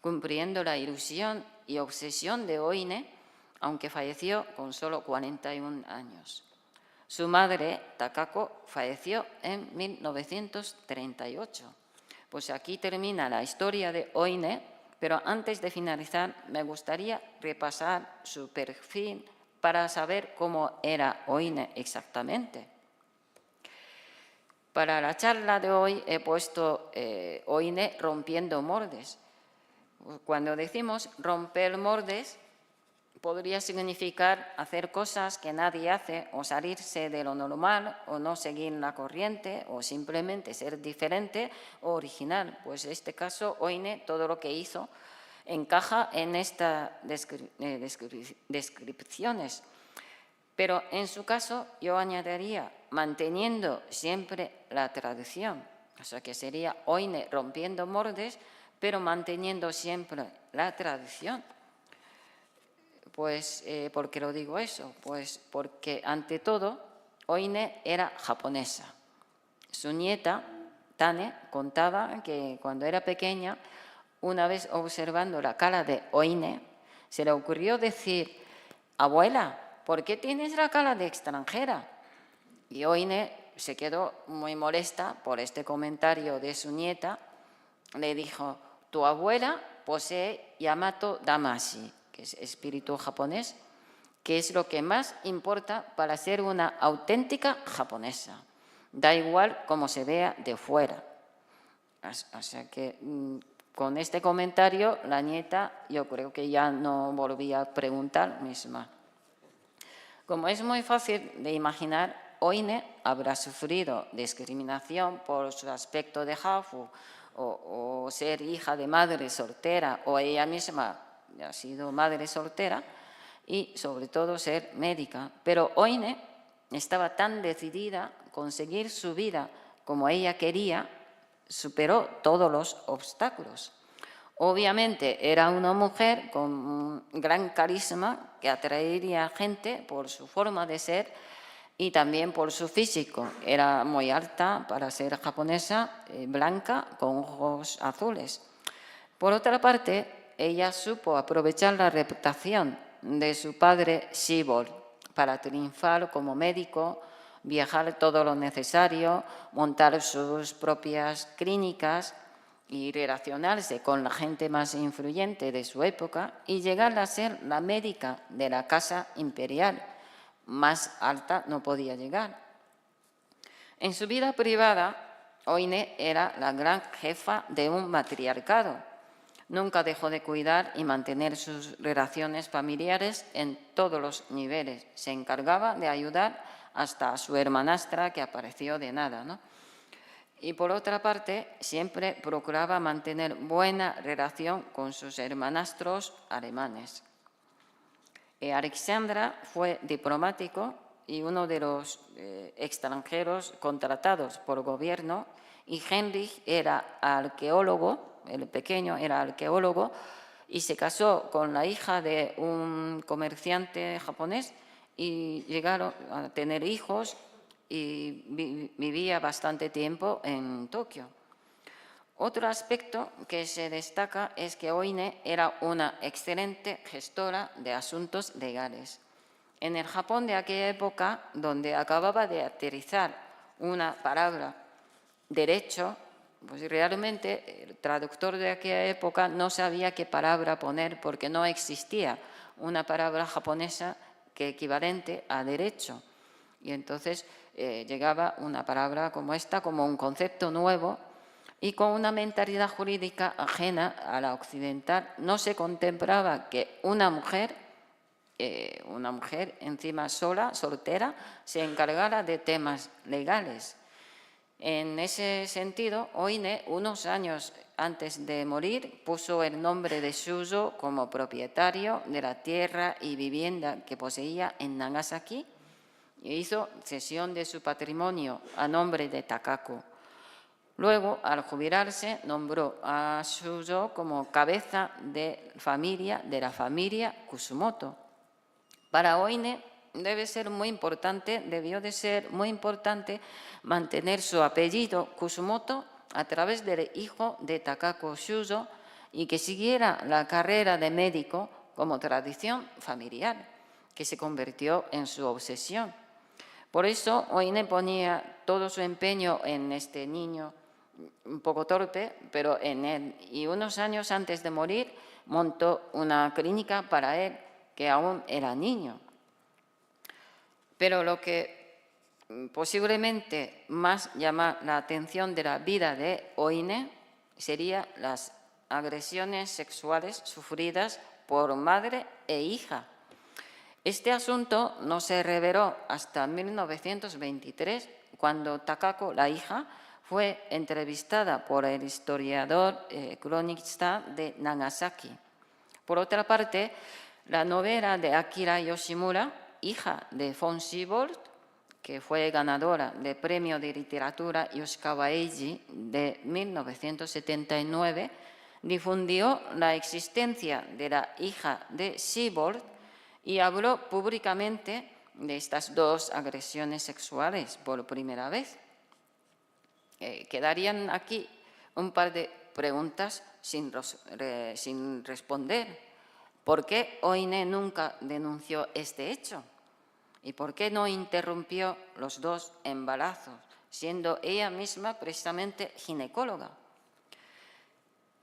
cumpliendo la ilusión y obsesión de Oine, aunque falleció con solo 41 años. Su madre, Takako, falleció en 1938. Pues aquí termina la historia de Oine, pero antes de finalizar me gustaría repasar su perfil para saber cómo era Oine exactamente. Para la charla de hoy he puesto Oine rompiendo moldes. Cuando decimos romper moldes, podría significar hacer cosas que nadie hace, o salirse de lo normal, o no seguir la corriente, o simplemente ser diferente o original. Pues en este caso, Oine, todo lo que hizo encaja en estas descripciones. Pero en su caso yo añadiría manteniendo siempre la tradición. O sea que sería Oine rompiendo moldes, pero manteniendo siempre la tradición. Pues, ¿por qué lo digo eso? Pues porque, ante todo, Oine era japonesa. Su nieta, Tane, contaba que cuando era pequeña, una vez observando la cara de Oine, se le ocurrió decir: «Abuela, ¿por qué tienes la cara de extranjera?». Y Oine se quedó muy molesta por este comentario de su nieta. Le dijo: «Tu abuela posee Yamato Damashi», que es espíritu japonés, que es lo que más importa para ser una auténtica japonesa. Da igual cómo se vea de fuera. O sea que con este comentario la nieta yo creo que ya no volvía a preguntar misma. Como es muy fácil de imaginar, Oine habrá sufrido discriminación por su aspecto de hafu o ser hija de madre soltera, o ella misma ha sido madre soltera, y sobre todo ser médica. Pero Oine estaba tan decidida a conseguir su vida como ella quería, superó todos los obstáculos. Obviamente era una mujer con un gran carisma que atraería a gente por su forma de ser y también por su físico. Era muy alta para ser japonesa, blanca, con ojos azules. Por otra parte, ella supo aprovechar la reputación de su padre Shibor para triunfar como médico, viajar todo lo necesario, montar sus propias clínicas y relacionarse con la gente más influyente de su época y llegar a ser la médica de la casa imperial. Más alta no podía llegar. En su vida privada, Oine era la gran jefa de un matriarcado. Nunca dejó de cuidar y mantener sus relaciones familiares en todos los niveles. Se encargaba de ayudar hasta a su hermanastra, que apareció de nada, ¿no? Y por otra parte, siempre procuraba mantener buena relación con sus hermanastros alemanes. Alexandra fue diplomático y uno de los extranjeros contratados por el gobierno, y Heinrich era arqueólogo. El pequeño era arqueólogo y se casó con la hija de un comerciante japonés y llegaron a tener hijos y vivía bastante tiempo en Tokio. Otro aspecto que se destaca es que Oine era una excelente gestora de asuntos legales. En el Japón de aquella época, donde acababa de aterrizar una palabra derecho, pues realmente el traductor de aquella época no sabía qué palabra poner porque no existía una palabra japonesa que equivalente a derecho. Y entonces llegaba una palabra como esta, como un concepto nuevo, y con una mentalidad jurídica ajena a la occidental. No se contemplaba que una mujer encima sola, soltera, se encargara de temas legales. En ese sentido, Oine, unos años antes de morir, puso el nombre de Shuzo como propietario de la tierra y vivienda que poseía en Nagasaki e hizo cesión de su patrimonio a nombre de Takako. Luego, al jubilarse, nombró a Shuzo como cabeza de la familia Kusumoto. Para Oine debió de ser muy importante mantener su apellido Kusumoto a través del hijo de Takako Shuzo y que siguiera la carrera de médico como tradición familiar, que se convirtió en su obsesión. Por eso Oine ponía todo su empeño en este niño un poco torpe, pero en él. Y unos años antes de morir montó una clínica para él, que aún era niño. Pero lo que posiblemente más llama la atención de la vida de Oine serían las agresiones sexuales sufridas por madre e hija. Este asunto no se reveló hasta 1923, cuando Takako, la hija, fue entrevistada por el historiador cronista de Nagasaki. Por otra parte, la novela de Akira Yoshimura, hija de von Siebold, que fue ganadora del Premio de Literatura Yoshikawa Eiji de 1979, difundió la existencia de la hija de Siebold y habló públicamente de estas dos agresiones sexuales por primera vez. Quedarían aquí un par de preguntas sin responder. ¿Por qué Oine nunca denunció este hecho? ¿Y por qué no interrumpió los 2 embarazos, siendo ella misma precisamente ginecóloga?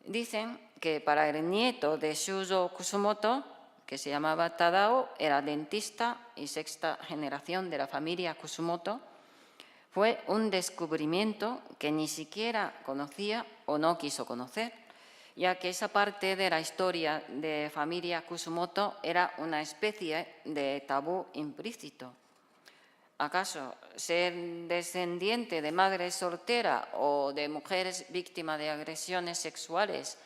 Dicen que para el nieto de Shuzo Kusumoto, que se llamaba Tadao, era dentista y 6ª generación de la familia Kusumoto, fue un descubrimiento que ni siquiera conocía o no quiso conocer, ya que esa parte de la historia de familia Kusumoto era una especie de tabú implícito. ¿Acaso ser descendiente de madre soltera o de mujeres víctimas de agresiones sexuales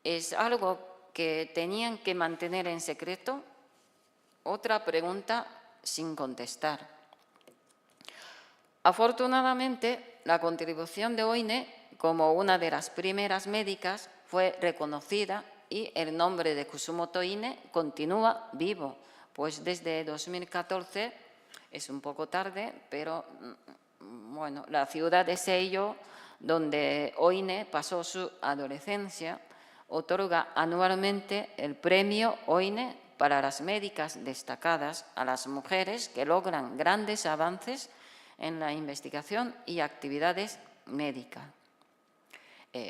es algo que tenían que mantener en secreto? Otra pregunta sin contestar. Afortunadamente, la contribución de Oine, como una de las primeras médicas, fue reconocida y el nombre de Kusumoto Ine continúa vivo, pues desde 2014, es un poco tarde, pero bueno, la ciudad de Seiyo, donde Oine pasó su adolescencia, otorga anualmente el premio Oine para las médicas destacadas a las mujeres que logran grandes avances en la investigación y actividades médicas.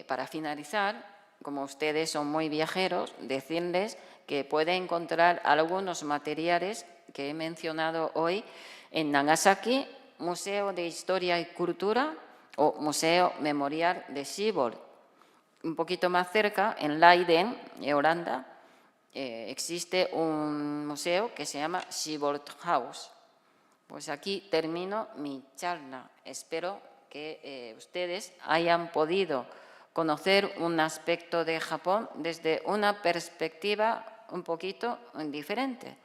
Para finalizar, como ustedes son muy viajeros, decirles que pueden encontrar algunos materiales que he mencionado hoy en Nagasaki, Museo de Historia y Cultura o Museo Memorial de Schiphol. Un poquito más cerca, en Leiden, en Holanda, existe un museo que se llama Schiphol House. Pues aquí termino mi charla. Espero que ustedes hayan podido conocer un aspecto de Japón desde una perspectiva un poquito diferente.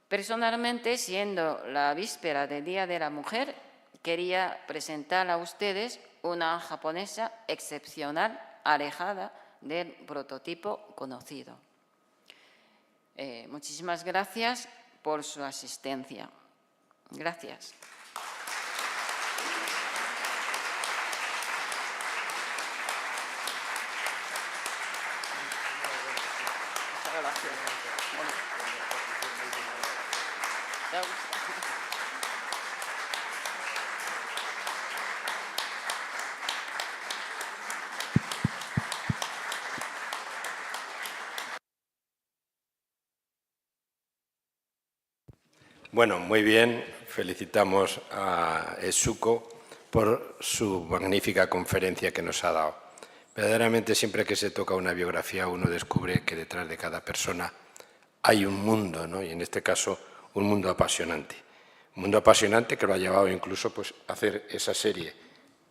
Personalmente, siendo la víspera del Día de la Mujer, quería presentar a ustedes una japonesa excepcional, alejada del prototipo conocido. Muchísimas gracias por su asistencia. Gracias. Muchas gracias. Bueno, muy bien. Felicitamos a Etsuko por su magnífica conferencia que nos ha dado. Verdaderamente, siempre que se toca una biografía, uno descubre que detrás de cada persona hay un mundo, ¿no? Y en este caso, un mundo apasionante. Un mundo apasionante que lo ha llevado incluso pues, a hacer esa serie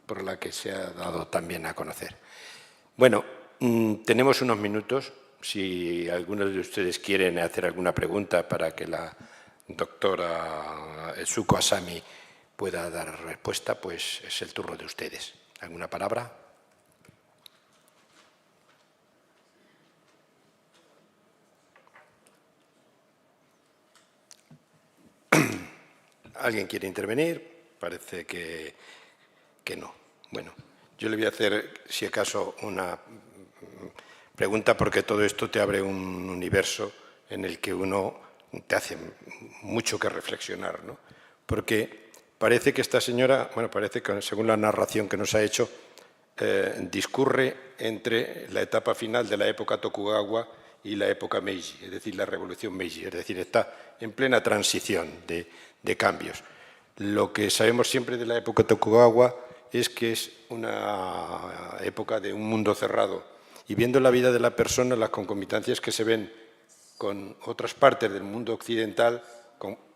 por la que se ha dado también a conocer. Bueno, tenemos unos minutos. Si algunos de ustedes quieren hacer alguna pregunta para que la doctora Etsuko Asami pueda dar respuesta, pues es el turno de ustedes. ¿Alguna palabra? ¿Alguien quiere intervenir? Parece que no. Bueno, yo le voy a hacer, si acaso, una pregunta, porque todo esto te abre un universo en el que uno te hace mucho que reflexionar, ¿no? Porque parece que esta señora, bueno, parece que según la narración que nos ha hecho, discurre entre la etapa final de la época Tokugawa y la época Meiji, es decir, la revolución Meiji, es decir, está en plena transición de cambios. Lo que sabemos siempre de la época Tokugawa es que es una época de un mundo cerrado, y viendo la vida de la persona, las concomitancias que se ven con otras partes del mundo occidental,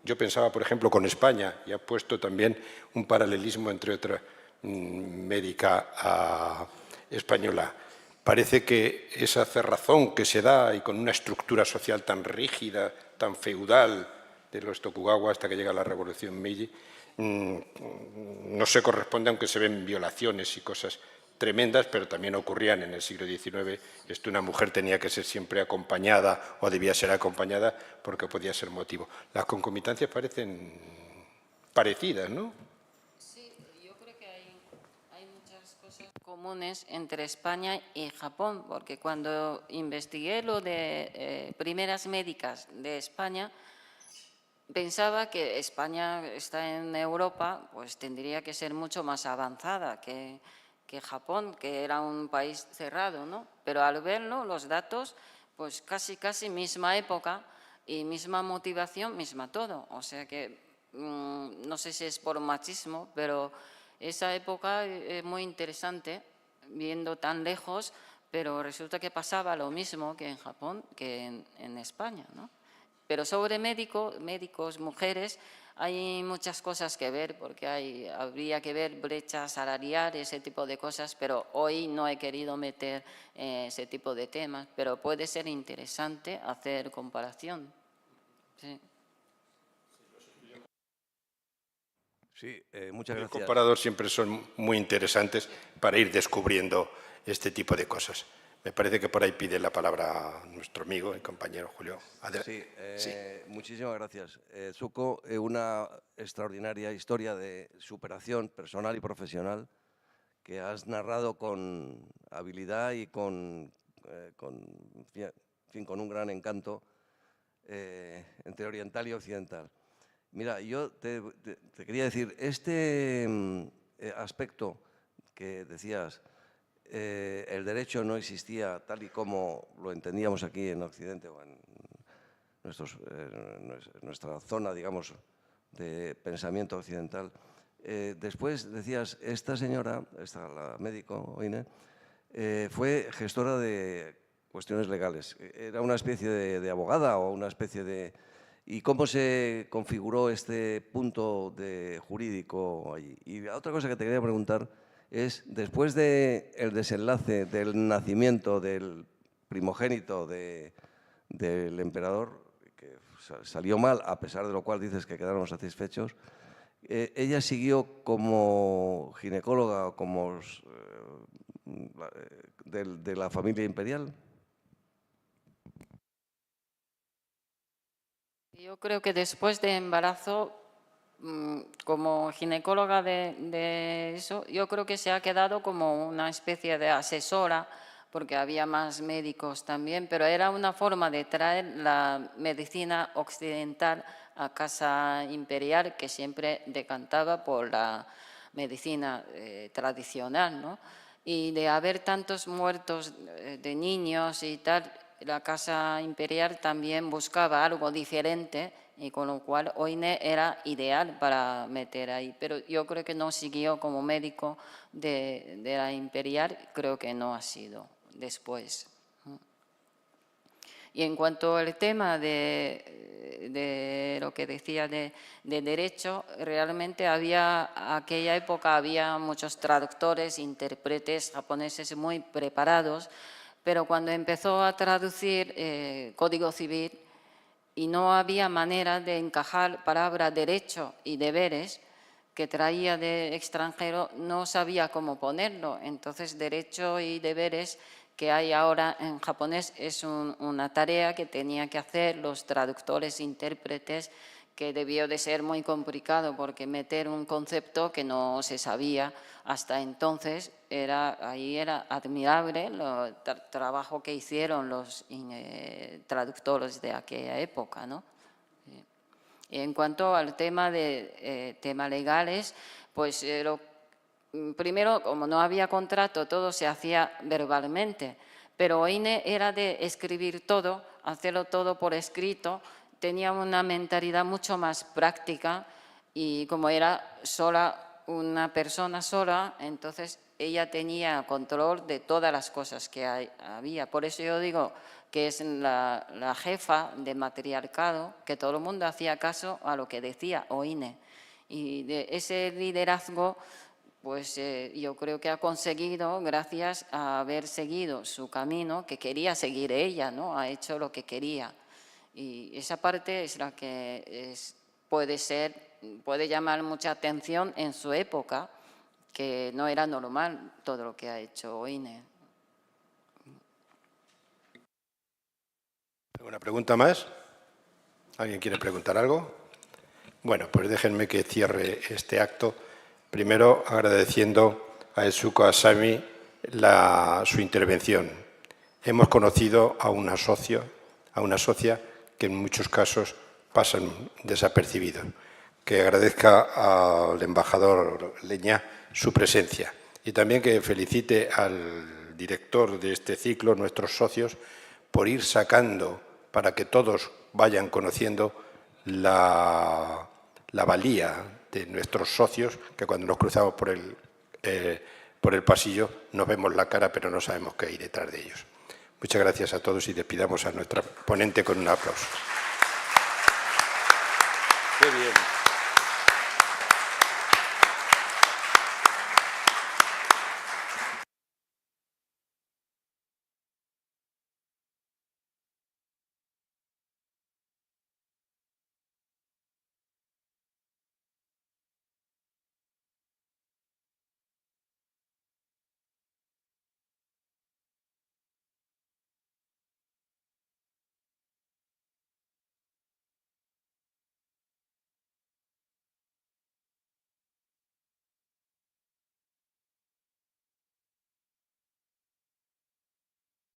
yo pensaba, por ejemplo, con España, y ha puesto también un paralelismo entre otra médica española. Parece que esa cerrazón que se da y con una estructura social tan rígida, tan feudal de los Tokugawa hasta que llega la revolución Meiji, no se corresponde, aunque se ven violaciones y cosas tremendas, pero también ocurrían en el siglo XIX. Una mujer tenía que ser siempre acompañada o debía ser acompañada porque podía ser motivo. Las concomitancias parecen parecidas, ¿no? Sí, yo creo que hay muchas cosas comunes entre España y Japón, porque cuando investigué lo de primeras médicas de España, pensaba que España está en Europa, pues tendría que ser mucho más avanzada que Japón, que era un país cerrado, ¿no? Pero al verlo, los datos, pues casi misma época y misma motivación, misma todo. O sea que no sé si es por machismo, pero esa época es muy interesante, viendo tan lejos, pero resulta que pasaba lo mismo que en Japón, que en España, ¿no? Pero sobre médicos, mujeres, hay muchas cosas que ver, porque habría que ver brecha salarial, ese tipo de cosas, pero hoy no he querido meter ese tipo de temas, pero puede ser interesante hacer comparación. Sí. Sí, muchas Los gracias. comparadores siempre son muy interesantes para ir descubriendo este tipo de cosas. Me parece que por ahí pide la palabra nuestro amigo y compañero Julio. Muchísimas gracias. Tsuko, una extraordinaria historia de superación personal y profesional que has narrado con habilidad y con un gran encanto entre oriental y occidental. Mira, yo te quería decir, este aspecto que decías, el derecho no existía tal y como lo entendíamos aquí en Occidente o en nuestra zona, digamos, de pensamiento occidental. Después decías, esta señora, la médico, Oine, fue gestora de cuestiones legales. ¿Era una especie de abogada o una especie de...? ¿Y cómo se configuró este punto jurídico allí? Y la otra cosa que te quería preguntar es, después del desenlace del nacimiento del primogénito del emperador, que salió mal, a pesar de lo cual dices que quedaron satisfechos, ella siguió como ginecóloga o como de la familia imperial. Yo creo que después de embarazo, como ginecóloga de eso, yo creo que se ha quedado como una especie de asesora, porque había más médicos también, pero era una forma de traer la medicina occidental a casa imperial, que siempre decantaba por la medicina tradicional, ¿no? Y de haber tantos muertos de niños y tal, la Casa Imperial también buscaba algo diferente y con lo cual Oine era ideal para meter ahí. Pero yo creo que no siguió como médico de la Imperial, creo que no ha sido después. Y en cuanto al tema de lo que decía de derecho, realmente aquella época había muchos traductores, intérpretes japoneses muy preparados, pero cuando empezó a traducir Código Civil y no había manera de encajar palabra derecho y deberes que traía de extranjero, no sabía cómo ponerlo. Entonces, derecho y deberes que hay ahora en japonés es una tarea que tenían que hacer los traductores, intérpretes, que debió de ser muy complicado porque meter un concepto que no se sabía hasta entonces, ahí era admirable el trabajo que hicieron los traductores de aquella época, ¿no? Y en cuanto al tema de temas legales, pues primero, como no había contrato, todo se hacía verbalmente, pero Oine era de escribir todo, hacerlo todo por escrito, tenía una mentalidad mucho más práctica y como era una persona sola, entonces ella tenía control de todas las cosas que había. Por eso yo digo que es la jefa de matriarcado, que todo el mundo hacía caso a lo que decía Oine. Y de ese liderazgo, pues yo creo que ha conseguido, gracias a haber seguido su camino, que quería seguir ella, ¿no? Ha hecho lo que quería. Y esa parte es la que puede llamar mucha atención en su época, que no era normal todo lo que ha hecho Oine. ¿Alguna pregunta más? ¿Alguien quiere preguntar algo? Bueno, pues déjenme que cierre este acto, primero agradeciendo a Etsuko Asami su intervención. Hemos conocido a una socia que en muchos casos pasan desapercibidos. Que agradezca al embajador Leña su presencia y también que felicite al director de este ciclo, nuestros socios, por ir sacando para que todos vayan conociendo la valía de nuestros socios, que cuando nos cruzamos por el pasillo nos vemos la cara pero no sabemos qué hay detrás de ellos. Muchas gracias a todos y despidamos a nuestra ponente con un aplauso. Qué bien.